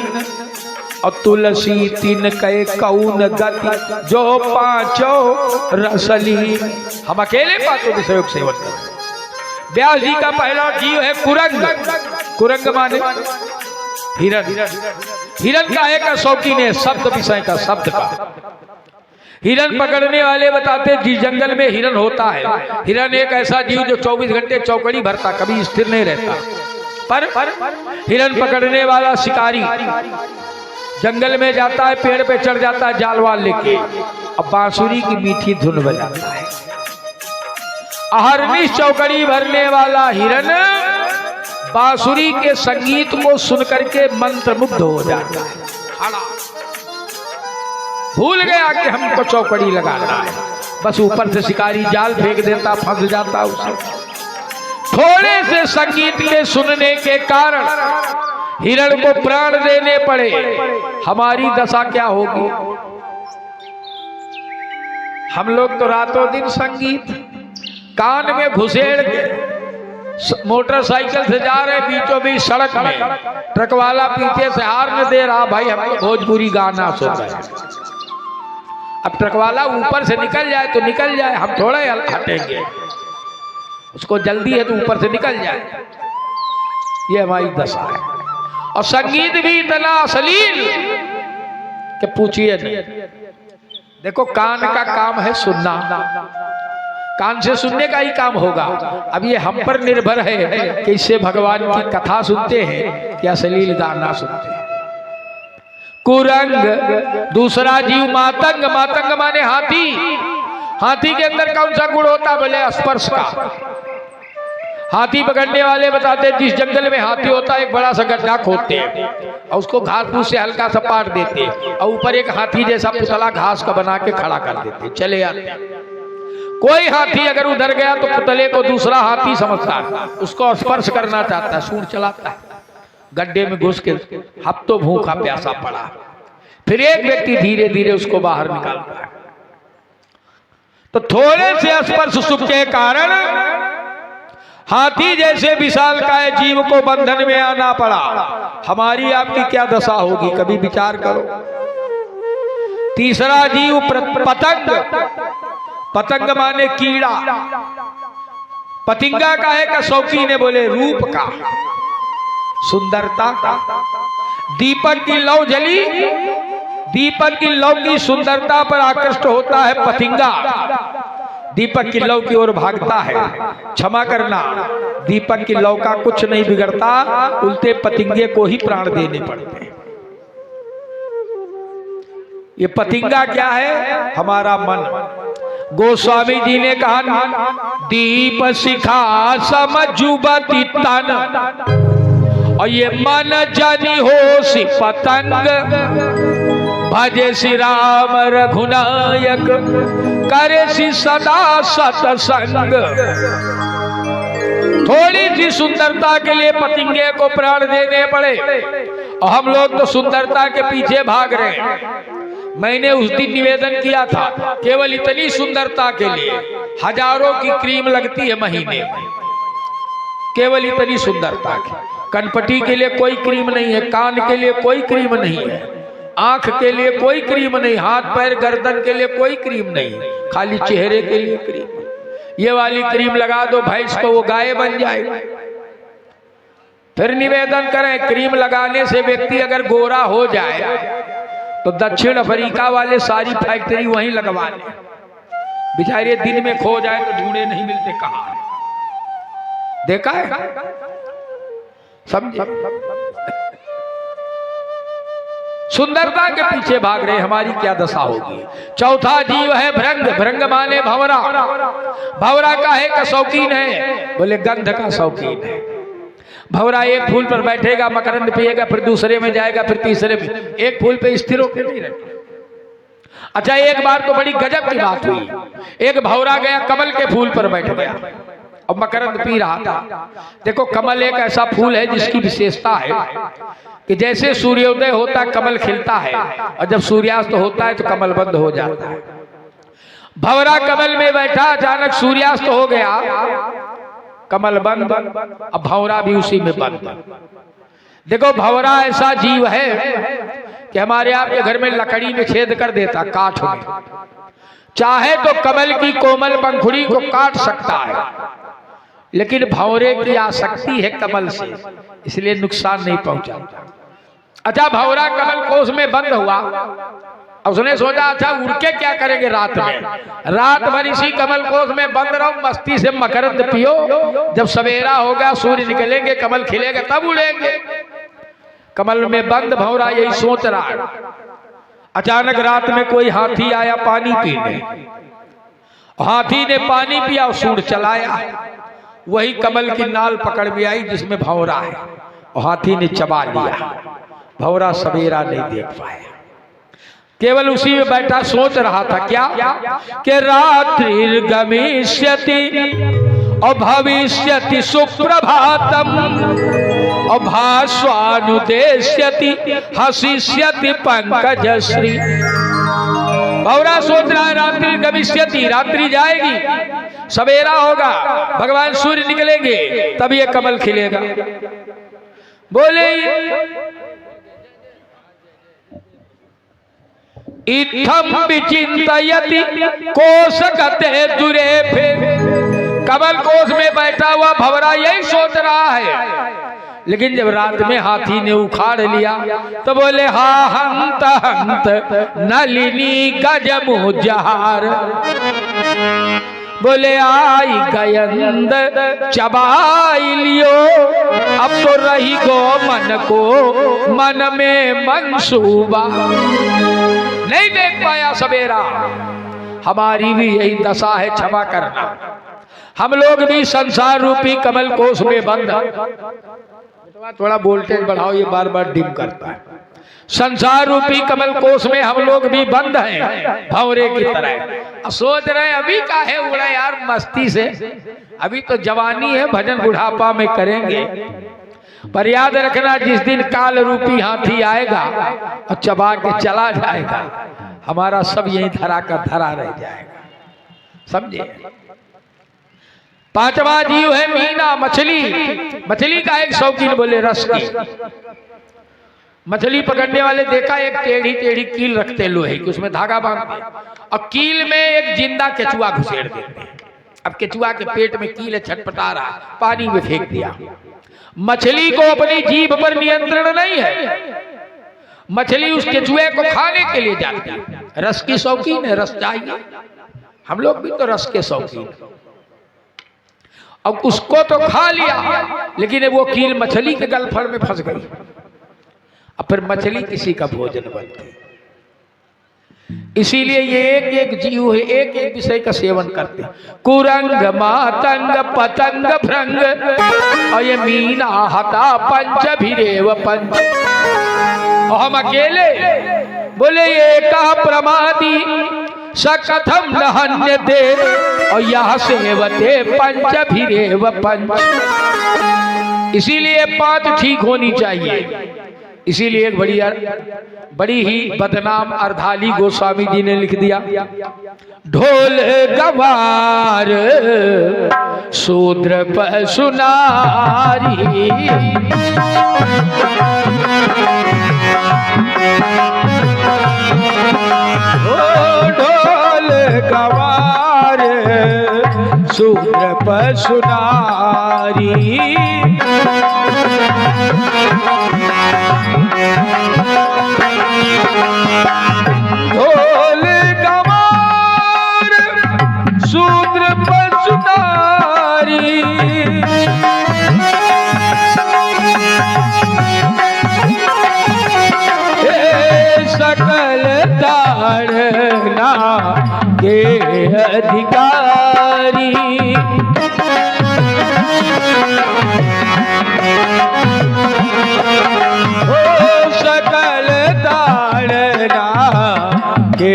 और तुलसी 3 कै कौन गति जो 5 रसलीन। हम अकेले 5 विषयों का सेवन करते हैं। व्यास जी का पहला जीव है कुरंग। कुरंग माने हिरण। हिरण का एक शौकीन है शब्द विषय का, शब्द का। हिरण पकड़ने वाले बताते जिस जंगल में हिरण होता है, हिरण एक ऐसा जीव जो 24 घंटे चौकड़ी भरता, कभी स्थिर नहीं रहता। पर हिरण पकड़ने वाला शिकारी जंगल में जाता है, पेड़ पे चढ़ जाता है जाल वाल लेके, अब बांसुरी की मीठी धुन बजाता है। अहरनिश चौकड़ी भरने वाला हिरण बांसुरी के संगीत को सुनकर के मंत्रमुग्ध हो जाता है। खड़ा भूल गया कि हमको चौकड़ी लगाना है, बस ऊपर से शिकारी जाल फेंक देता, फंस जाता उसे। थोड़े से संगीत के सुनने के कारण हिरण को प्राण देने पड़े, हमारी दशा क्या होगी? हम लोग तो रातों दिन संगीत कान में घुसेड़ के मोटरसाइकिल से जा रहे, बीचों बीच सड़क में ट्रक वाला पीछे से हार्न दे रहा, भाई हम तो भोजपुरी गाना सुन रहे हैं। अब ट्रक वाला ऊपर से निकल जाए तो निकल जाए, हम थोड़ा हटेंगे, उसको जल्दी है तो ऊपर से निकल जाए। ये हमारी दशा है। और संगीत भी इतना अश्लील कि पूछिए नहीं। देखो, कान का काम है सुनना, कान से सुनने का ही काम होगा। अब ये हम पर निर्भर है कि इससे भगवान की कथा सुनते हैं कि अश्लील गाना सुनते हैं। कुरंग। दूसरा जीव मातंग। मातंग माने हाथी। हाथी के अंदर कौन सा गुण होता है? बोले स्पर्श का। हाथी पकड़ने वाले बताते जिस जंगल में हाथी होता है एक बड़ा सा गड्ढा खोदते हैं और उसको घास फूस से हल्का सा पाट देते हैं और ऊपर एक हाथी जैसा पुतला घास का बना के खड़ा कर देते, चले आते। कोई हाथी अगर उधर गया तो पुतले को दूसरा हाथी समझता है, उसको स्पर्श करना चाहता है, सूंड चलाता है। गड्ढे में घुस के हफ्तों भूखा प्यासा पड़ा, फिर एक व्यक्ति धीरे धीरे उसको बाहर निकालता है। तो थोड़े से स्पर्श सुख के कारण हाथी जैसे विशालकाय जीव को बंधन में आना पड़ा। हमारी आपकी क्या दशा होगी, कभी विचार करो। तीसरा जीव पतंग। पतंग माने कीड़ा। पतिंगा का है का शौकीन है? बोले रूप का, सुंदरता का। दीपक की लौ जली, दीपक की लौ की सुंदरता पर आकृष्ट होता है पतिंगा, दीपक की लौ की ओर भागता है। क्षमा करना, दीपक की लौ का कुछ नहीं बिगड़ता, उल्टे पतिंगे को ही प्राण देने पड़ते हैं। ये पतिंगा क्या है? हमारा मन। गोस्वामी जी ने कहा दीप शिखा समझुबती तन, और ये मन जनी हो सी पतंग, भजे श्री राम रघुनायक करे श्री सदा सतसंग। थोड़ी सी सुंदरता के लिए पतिंगे को प्राण देने पड़े और हम लोग तो सुंदरता के पीछे भाग रहे हैं। मैंने उस दिन निवेदन किया था, केवल इतनी सुंदरता के लिए हजारों की क्रीम लगती है महीने में, केवल इतनी सुंदरता की। कनपटी के लिए कोई क्रीम नहीं है, कान के लिए कोई क्रीम नहीं है, आंख के लिए कोई क्रीम नहीं, हाथ पैर गर्दन के लिए कोई क्रीम नहीं, खाली चेहरे के लिए क्रीम। ये वाली क्रीम लगा दो भैंस को, वो गाय बन जाएगी। फिर निवेदन करें, क्रीम लगाने से व्यक्ति अगर गोरा हो जाए तो दक्षिण अफ्रीका वाले सारी फैक्ट्री वहीं लगवा ले, बेचारे दिन में खो जाए तो ढूंढे नहीं मिलते कहां है। देखा है, समझे? सुंदरता के पीछे भाग रहे, हमारी क्या दशा होगी। चौथा जीव है भृंग। भृंग माने भंवरा। भंवरा काहे का शौकीन है? बोले गंध का शौकीन है। भंवरा एक फूल पर बैठेगा, मकरंद पिएगा, फिर दूसरे में जाएगा, फिर तीसरे में, एक फूल पे स्थिर होकर नहीं रहता। अच्छा, एक बार तो बड़ी गजब की बात हुई। एक भंवरा गया, कमल के फूल पर बैठ गया और मकरंद पी रहा था। देखो, कमल एक ऐसा फूल है जिसकी विशेषता है कि जैसे सूर्योदय होता है कमल खिलता है, और जब सूर्यास्त होता है तो कमल बंद हो जाता है। भंवरा कमल में बैठा, अचानक सूर्यास्त हो गया, कमल बंद, अब भंवरा भी उसी में बंद। देखो, भंवरा ऐसा जीव है कि हमारे आपके घर में लकड़ी में छेद कर देता, काठ में, चाहे तो कमल की कोमल पंखुड़ी को काट सकता है, लेकिन भंवरे की आसक्ति है कमल से, इसलिए नुकसान नहीं पहुंचाता। अच्छा, भंवरा कमल कोष में बंद हुआ, उसने सोचा अच्छा उड़ के क्या करेंगे रात में, रात भर इसी कमल कोष में बंद रहो, मस्ती से मकरंद पियो, जब सवेरा होगा सूर्य निकलेंगे कमल खिलेगा तब उड़ेंगे। कमल में बंद भंवरा यही सोच रहा है। अचानक रात में कोई हाथी आया पानी पीने, हाथी ने पानी पिया और सूंड चलाया, वही कमल की नाल पकड़ में आई जिसमें भंवरा है, और हाथी ने चबा लिया। भंवरा सवेरा नहीं देख पाया, केवल उसी में बैठा सोच रहा था क्या कि रात्रि गमिष्यति और भविष्यति सुप्रभातम और भास्वानुदेश्यति हसिष्यति पंकजश्री। भंवरा सोच रहा है रात्रि गमिष्यति, रात्रि जाएगी, सवेरा होगा, भगवान सूर्य निकलेंगे, तब ये कमल खिलेगा। बोले इत्थम विचिंतयति कोशगते दुरेफे। कमल कोश में बैठा हुआ भंवरा यही सोच रहा है, लेकिन जब रात में हाथी ने उखाड़ लिया तो बोले हा हंत हंत नलिनी गजमु जहार। बोले आई गयंद चबाई लियो, अब तो रही गो मन को मन में मंसूबा। नहीं देख पाया सवेरा, हमारी भी यही दशा है, क्षमा करना। हम लोग भी संसार रूपी कमल कोश में बंद। थोड़ा वोल्टेज बढ़ाओ, ये बार बार डिम करता है। संसार रूपी कमल कोश में हम लोग भी बंद हैं भंवरे की तरह। सोच रहे हैं अभी काहे उड़े यार मस्ती से, अभी तो जवानी है, भजन बुढ़ापा में करेंगे। पर याद रखना, जिस दिन काल रूपी हाथी आएगा और चबा के चला जाएगा, हमारा सब यही धरा का धरा रह जाएगा, समझे। पांचवा जीव है मीना, मछली। मछली का एक शौकीन, बोले रस की। मछली पकड़ने वाले देखा, एक टेढ़ी टेढ़ी कील रखते लोहे की, उसमें धागा बांधते और कील में एक जिंदा केचुआ घुसेड़ देते। अब केचुआ के पेट में कील छटपटा रहा, पानी में फेंक दिया। मछली को अपनी जीभ पर नियंत्रण नहीं है, मछली उस केचुए को खाने के लिए जाती है। रस की शौकीन है, रस चाहिए, हम लोग भी तो रस के शौकीन। अब उसको तो खा लिया, लेकिन वो कील मछली के गलफड़ में फंस गई। अब फिर मछली किसी का भोजन बनती। इसीलिए ये एक एक जीव है, एक एक विषय का सेवन करते हैं। कुरंग मातंग पतंग भृंग और ये मीना हता पंच भिरेव पंच। और हम अकेले बोले ये कहा प्रमादी सकथम नहन्य दे और यहाँ सेवते पंच भिरेव पंच। इसीलिए पांच ठीक होनी चाहिए। इसीलिए एक बड़ी ही बदनाम अर्धाली गोस्वामी जी ने लिख दिया, ढोल गवार शूद्र पशुनारी। ढोल गवार शूद्र पशुनारी। ढोल गवार शूद्र पशुनारी। सकल ताड़ना के अधिकारी। सकल ताड़ना के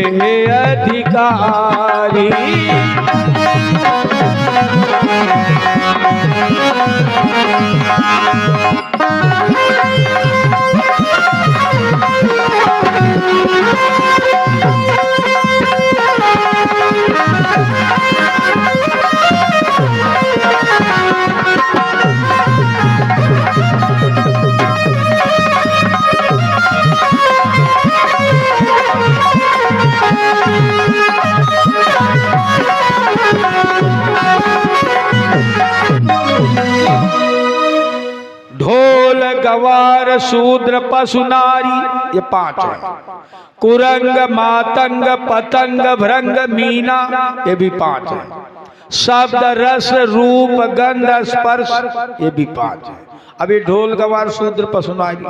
अधिकारी। ढोल गवार शूद्र पशुनारी, ये पांच है। कुरंग मातंग पतंग भृंग मीना, ये भी पांच है। शब्द रस रूप गंध स्पर्श, ये भी पांच है। अभी ढोल गवार शूद्र पशुनारी,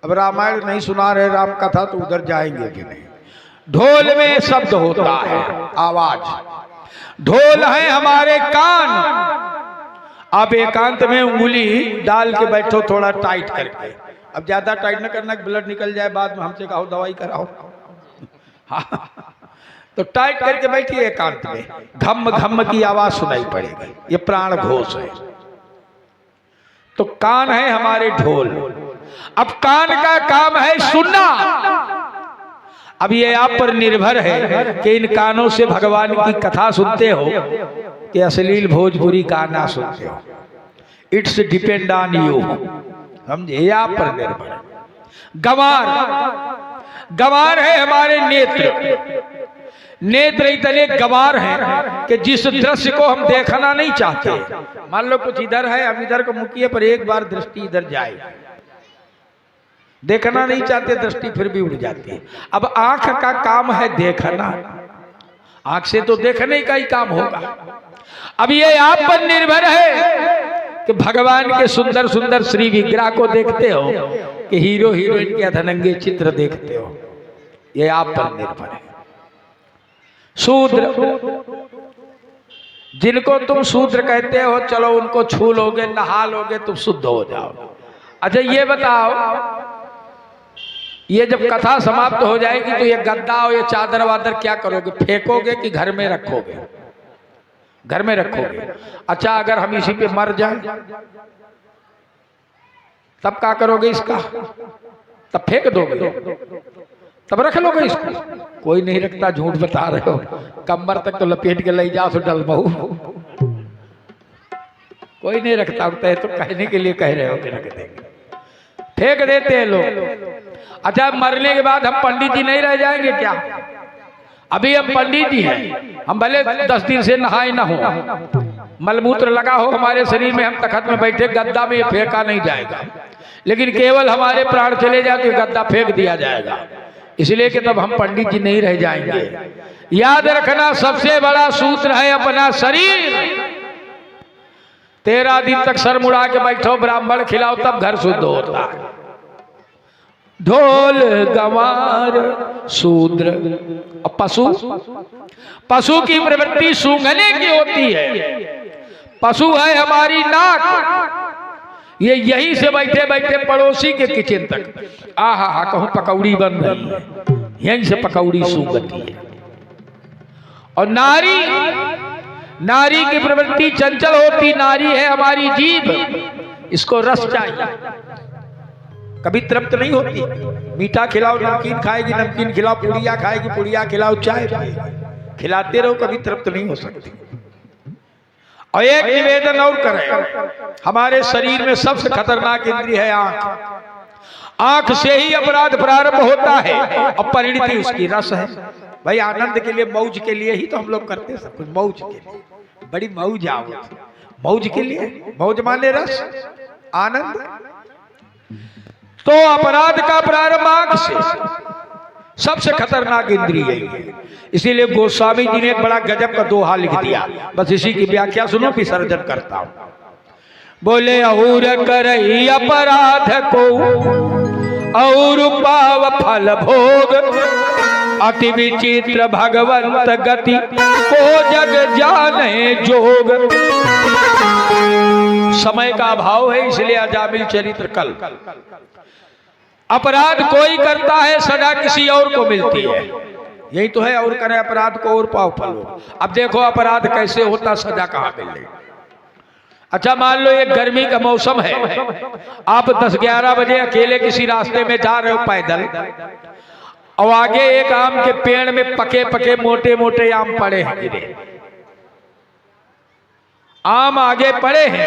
अब रामायण नहीं सुना रहे राम कथा तो उधर जाएंगे कि नहीं। ढोल में शब्द होता है, आवाज। ढोल है हमारे कान। आप एकांत में उंगली डाल के बैठो थोड़ा टाइट करके, अब ज्यादा टाइट न करना ब्लड निकल जाए, बाद में हमसे कहो दवाई कराओ। हाँ, तो टाइट करके बैठिए एकांत में, घम घम की आवाज सुनाई पड़ेगी, ये प्राण घोष है। तो कान है हमारे ढोल। अब कान का काम है सुनना। अब ये आप पर निर्भर है कि इन कानों से भगवान की कथा सुनते हो कि अश्लील भोजपुरी गाना सुनते हो। इट्स डिपेंड ऑन यू, समझे, आप पर निर्भर है। गंवार, गंवार है हमारे नेत्र। नेत्र इतने गंवार हैं कि जिस दृश्य को हम देखना नहीं चाहते, मान लो कुछ इधर है, हम इधर को मुकिए पर एक बार दृष्टि इधर जाए, देखना नहीं चाहते, दृष्टि फिर भी उड़ जाती है। अब आंख का काम है देखना, आंख से तो देखने का ही काम होगा। अब ये आप पर निर्भर है कि भगवान के सुंदर सुंदर श्री विग्रह को देखते हो कि हीरो हीरोइन के अधनंगे चित्र देखते हो, ये आप पर निर्भर है। शूद्र, जिनको तुम शूद्र कहते हो, चलो उनको छू लोगे, नहा लोगे, तुम शुद्ध हो जाओ। अच्छा ये बताओ, ये जब कथा समाप्त हो जाएगी तो ये गद्दा और ये चादर वादर क्या करोगे? फेंकोगे कि घर में रखोगे? घर में रखोगे। अच्छा अगर हम इसी पे मर जाएं तब क्या करोगे इसका? तब फेंक दोगे, तब रख लोगे इसको? कोई नहीं रखता, झूठ बता रहे हो। कमर तक तो लपेट के ले जाओ तो डल बहू, कोई नहीं रखता। तो कहने के लिए कह रहे हो कि रख देंगे, फेंक देते हैं लोग। अच्छा मरने के बाद हम पंडित जी नहीं रह जाएंगे क्या? अभी हम पंडित जी हैं, हम भले 10 दिन से नहाए ना हो, मलमूत्र लगा हो हमारे शरीर में, हम तखत में बैठे, गद्दा में फेंका नहीं जाएगा, लेकिन केवल हमारे प्राण चले जाए तो गद्दा फेंक दिया जाएगा। इसलिए कि तब हम पंडित जी नहीं रह जाएंगे। याद रखना, सबसे बड़ा सूत्र है अपना शरीर। 13 दिन तक सर मुड़ा के बैठो, ब्राह्मण खिलाओ, तब घर शुद्ध होता है। ढोल गंवार शूद्र। पशु, पशु की प्रवृत्ति सूंघने की होती है। पशु है हमारी नाक, ये यहीं से बैठे बैठे पड़ोसी के किचन तक आहा हा कहूं पकौड़ी बन रही है, यहीं से पकौड़ी सूंघती है। और नारी, नारी की प्रवृत्ति चंचल होती, नारी है हमारी जीभ, इसको रस चाहिए, कभी तृप्त नहीं होती। मीठा खिलाओ नमकीन खाएगी, नमकीन खिलाओ पुड़िया खाएगी, पुड़िया खिलाओ चाय पिएगी, खिलाते रहो कभी तृप्त नहीं हो सकती। और एक निवेदन और करें, हमारे शरीर में सबसे खतरनाक इंद्रिय है आंख। आंख से ही अपराध प्रारंभ होता है और परिणति उसकी रस है। भाई आनंद के लिए, मौज के लिए ही तो हम लोग करते हैं सब कुछ, मौज के लिए, बड़ी मौज आओ, मौज के लिए, मौज माने रस, आनंद। तो अपराध का प्रारंभ आंख से, सबसे खतरनाक इंद्रिय है। इसीलिए गोस्वामी जी ने एक बड़ा गजब का दोहा लिख दिया, बस इसी की व्याख्या सुनो, विसर्जन करता हूं। बोले और करई अपराध को और पाव फल भोग, अति विचित्र भगवंत गति को जग जाने जोग। समय का अभाव है इसलिए अजामिल चरित्र कल। अपराध कोई करता है, सजा किसी और को मिलती है, यही तो है, और करे अपराध को और पाव फल हो। अब देखो अपराध कैसे होता, सजा कहां मिले। अच्छा मान लो एक गर्मी का मौसम है, आप 10-11 बजे अकेले किसी रास्ते में जा रहे हो पैदल, और आगे एक आम के पेड़ में पके पके मोटे मोटे आम पड़े हैं, गिरे आम आगे पड़े हैं।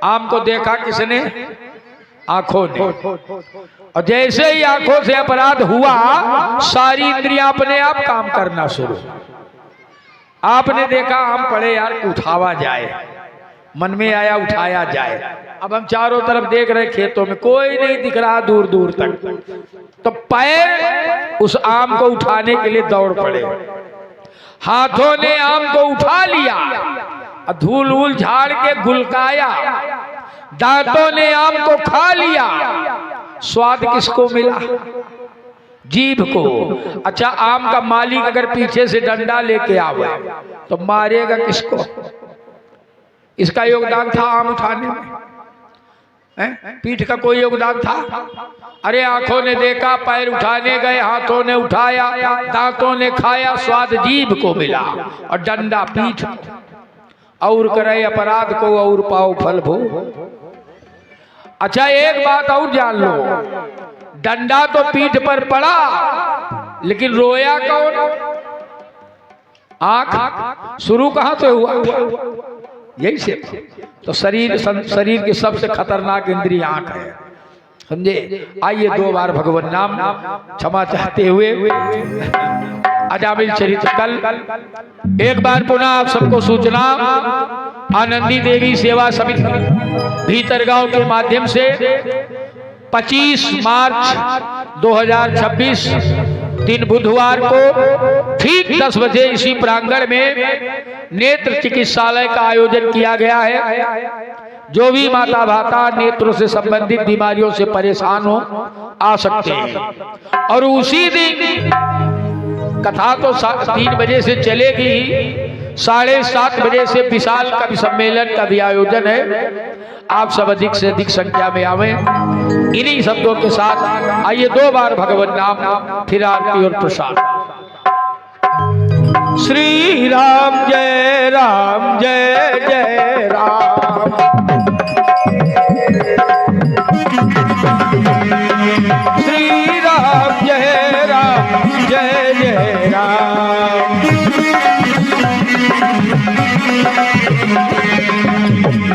आम को देखा किसने? आंखों ने। और जैसे ही आंखों से अपराध हुआ, सारी इंद्रियां अपने आप काम करना शुरू। आपने देखा आम पड़े यार, उठावा जाए, मन में आया उठाया जाए। अब हम चारों तरफ देख रहे खेतों में कोई नहीं दिख रहा दूर दूर तक, तो पैर उस आम को उठाने के लिए दौड़ पड़े। हाथों ने आम को उठा लिया, धूल वूल झाड़ के गुलकाया, दांतों ने आम को खा लिया। स्वाद किसको मिला? जीभ को। अच्छा आम का मालिक अगर पीछे से डंडा लेके आवे तो मारेगा किसको? इसका योगदान था आम उठाने में? पीठ का कोई योगदान था? अरे आंखों ने देखा, पैर उठाने गए, हाथों ने उठाया, दांतों ने खाया, स्वाद जीभ को मिला, और डंडा पीठ। और करे अपराध को और पाओ फल भो। अच्छा एक बात और जान लो, डंडा तो पीठ पर पड़ा, लेकिन रोया कौन? आंख। शुरू कहां से हुआ? यही से। तो शरीर की सबसे खतरनाक इंद्रिय आंख है, समझे? आइए 2 बार भगवान नाम क्षमा चाहते हुए अजामिल चरित्र कल। एक बार पुनः आप सबको सूचना, आनंदी देवी सेवा समिति भीतरगांव के माध्यम से 25 मार्च 2026 दिन बुधवार को ठीक 10 बजे इसी प्रांगण में नेत्र चिकित्सालय का आयोजन किया गया है। जो भी माता भाता नेत्रों से संबंधित बीमारियों से परेशान हो आ सकते हैं। और उसी दिन कथा तो 3 बजे से चलेगी ही, 7:30 बजे से विशाल कवि सम्मेलन का भी आयोजन है। आप सब अधिक से अधिक संख्या में आवें। इन्हीं शब्दों के साथ आइए 2 बार भगवान नाम, फिर आरती और प्रसाद। श्री राम जय राम, जय जय राम। श्री राम जय राम, जय जय राम।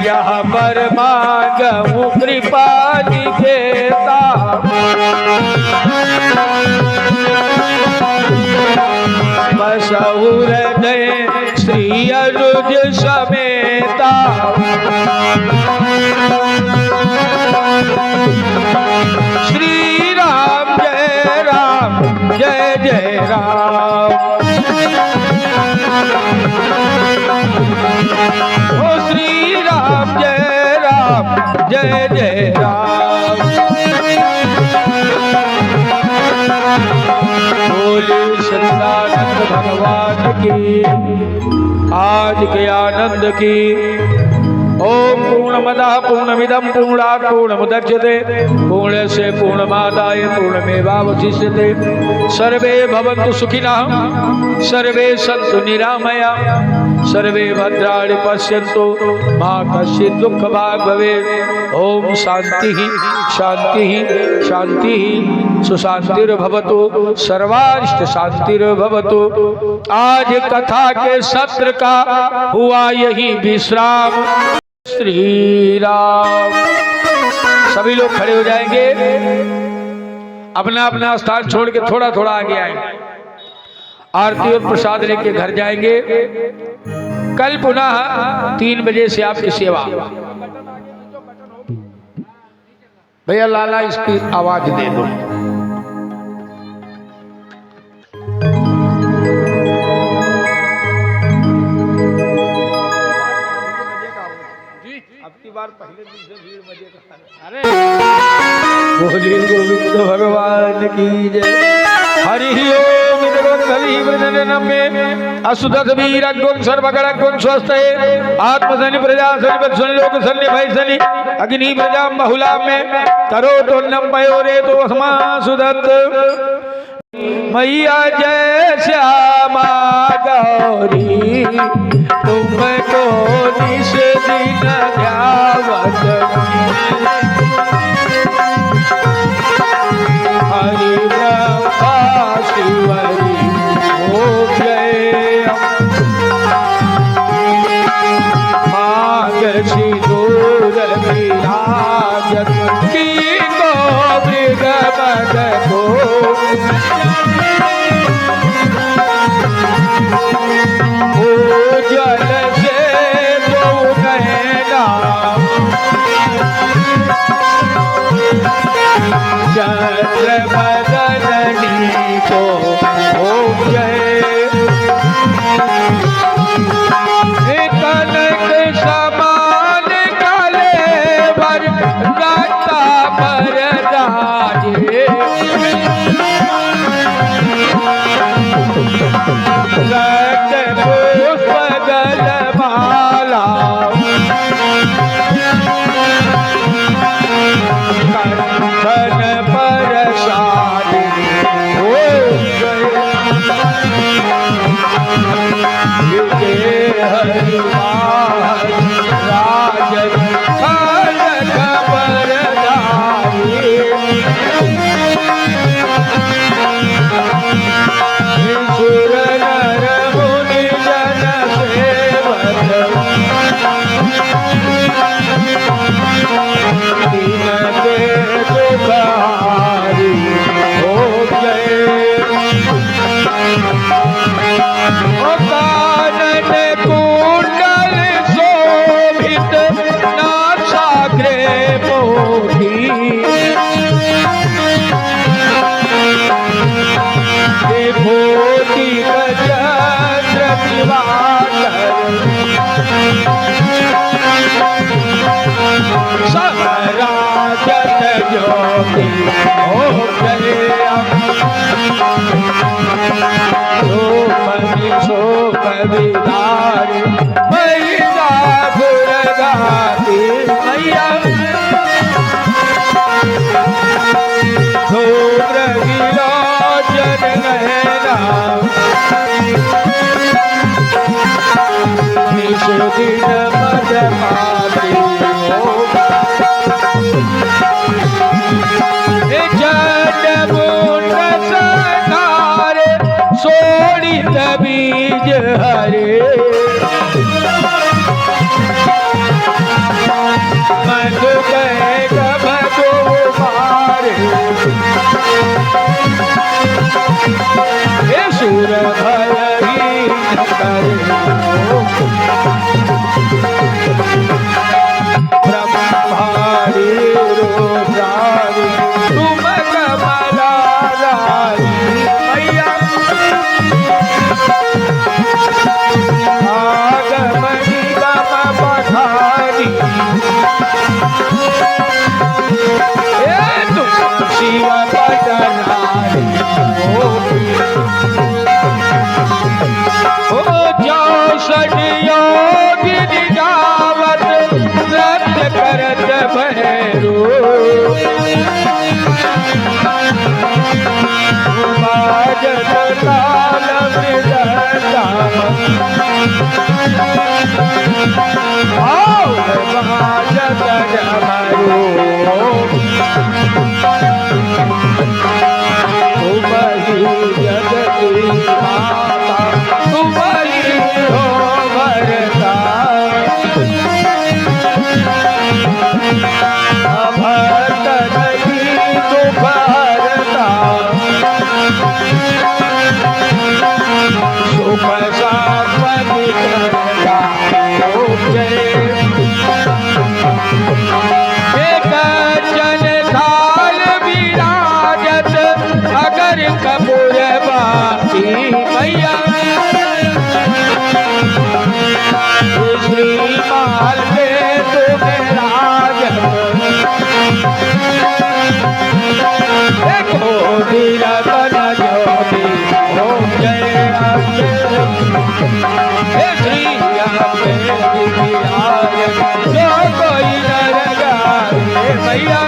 यहाँ पर मांगू कृपा निकेता, बसहु हृदय श्री अनुज समेता। श्री राम जय राम, जय जय राम। ओ श्री राम जय राम, जय जय राम। बोले सच्चिदानंद भगवान की, आज के आनंद की। ओम पूर्णमदः पूर्णमिदं पूर्णात् पूर्णमुदच्यते पूर्णस्य पूर्णमादाय पूर्णमेवावशिष्यते। सर्वे भवन्तु सुखिनः सर्वे सन्तु निरामयाः सर्वे भद्राणि पश्यन्तु मा कश्चित् दुःखभाग् भवेत्। ओम शांति शांति शांति सुशांतिर्भवतु सर्वारिष्ट शांतिर्भवतु। आज कथा के सत्र का हुआ यही विश्राम। श्री राम। सभी लोग खड़े हो जाएंगे, अपना अपना स्थान छोड़ के थोड़ा थोड़ा आगे आएंगे, आरती और प्रसाद लेके घर जाएंगे। कल पुनः 3 बजे से आपकी सेवा। भैया लाला इसकी आवाज दे दो। बार पहले दिन से भीड़ मजे का। अरे बोलिए गोविंद भगवान की जय। हरि ओम असुदत वीर गुण सर्वगण गुण स्वस्थ आत्मसनि प्रजा सनि सुन लोक सन्नि भय सनि अग्नि प्रजा बहुला में करो तो नमयो रे तो समा सुदत मैया जय श्यामा गौरी तुमको निश दिन ध्यावत हरि ब्रह्मा शिवरी हो जय माग सिंदूर विराजत की को मृग पद को जल से तो नैना चंद्र बदनी को हो जय कनक समान काले वर राता पर राजे बीज हरे मधु मारे सुर भय ताल मृदंगा और बाजत डमरू तुम्हारी जगती माता तुम्हारी हो भरता भक्त नहीं तो भरता सुख सात्वनी करता जन थाल विराजत अगर कपूर बाती मैया श्री माल में तुम्हें राजत देखो रतन ज्योति ओम जय अम्बे हे श्री अम्बे जो कोई नर गाए मैया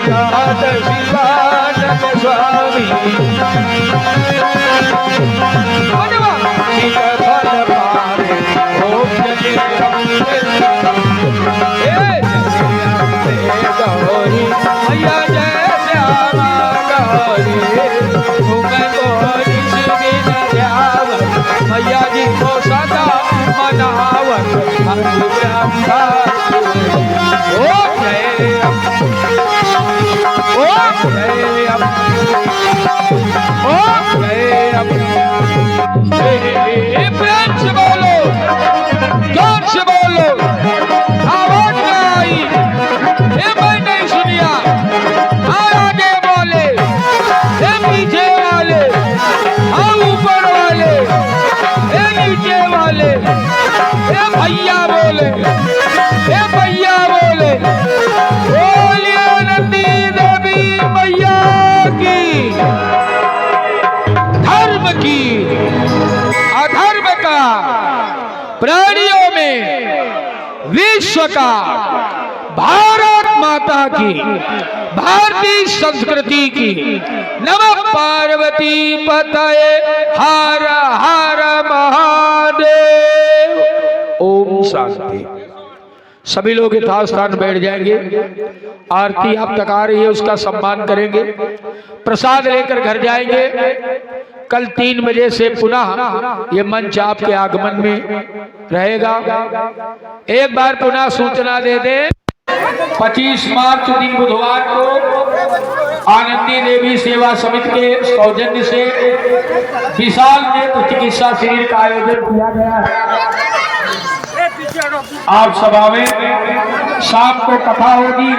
गात शिवानंद स्वामी फल पावे ओम जय अम्बे गौरी मैया जय श्यामा गौरी तुम गौरी श्री ध्याव मैया जी को सदा मनावत ब्रह्मा ओम जय ओम जय ओम जय प्रेम से बोलो जोर से बोलो आवाज में आई मैं नहीं सुनिया और आगे बोले हे पीछे वाले हम ऊपर वाले हे नीचे वाले हे भैया बोले हे भैया बोले बोलिए नंदी देवी मैया की धर्म की अधर्म का प्राणियों में विश्व का भारत माता की भारतीय संस्कृति की नमः पार्वती पतये हर हर महादेव। ओम शांति। सभी लोग यथास्थान बैठ जाएंगे। आरती आप तक आ रही है, उसका सम्मान करेंगे। प्रसाद लेकर घर जाएंगे। कल 3 बजे से पुनः ये मंच आपके आगमन में रहेगा। एक बार पुनः सूचना दे दें, 25 मार्च दिन बुधवार को आनंदी देवी सेवा समिति के सौजन्य से विशाल नेत्र चिकित्सा शिविर का आयोजन किया गया है। आप सभा में शाम को कथा होगी।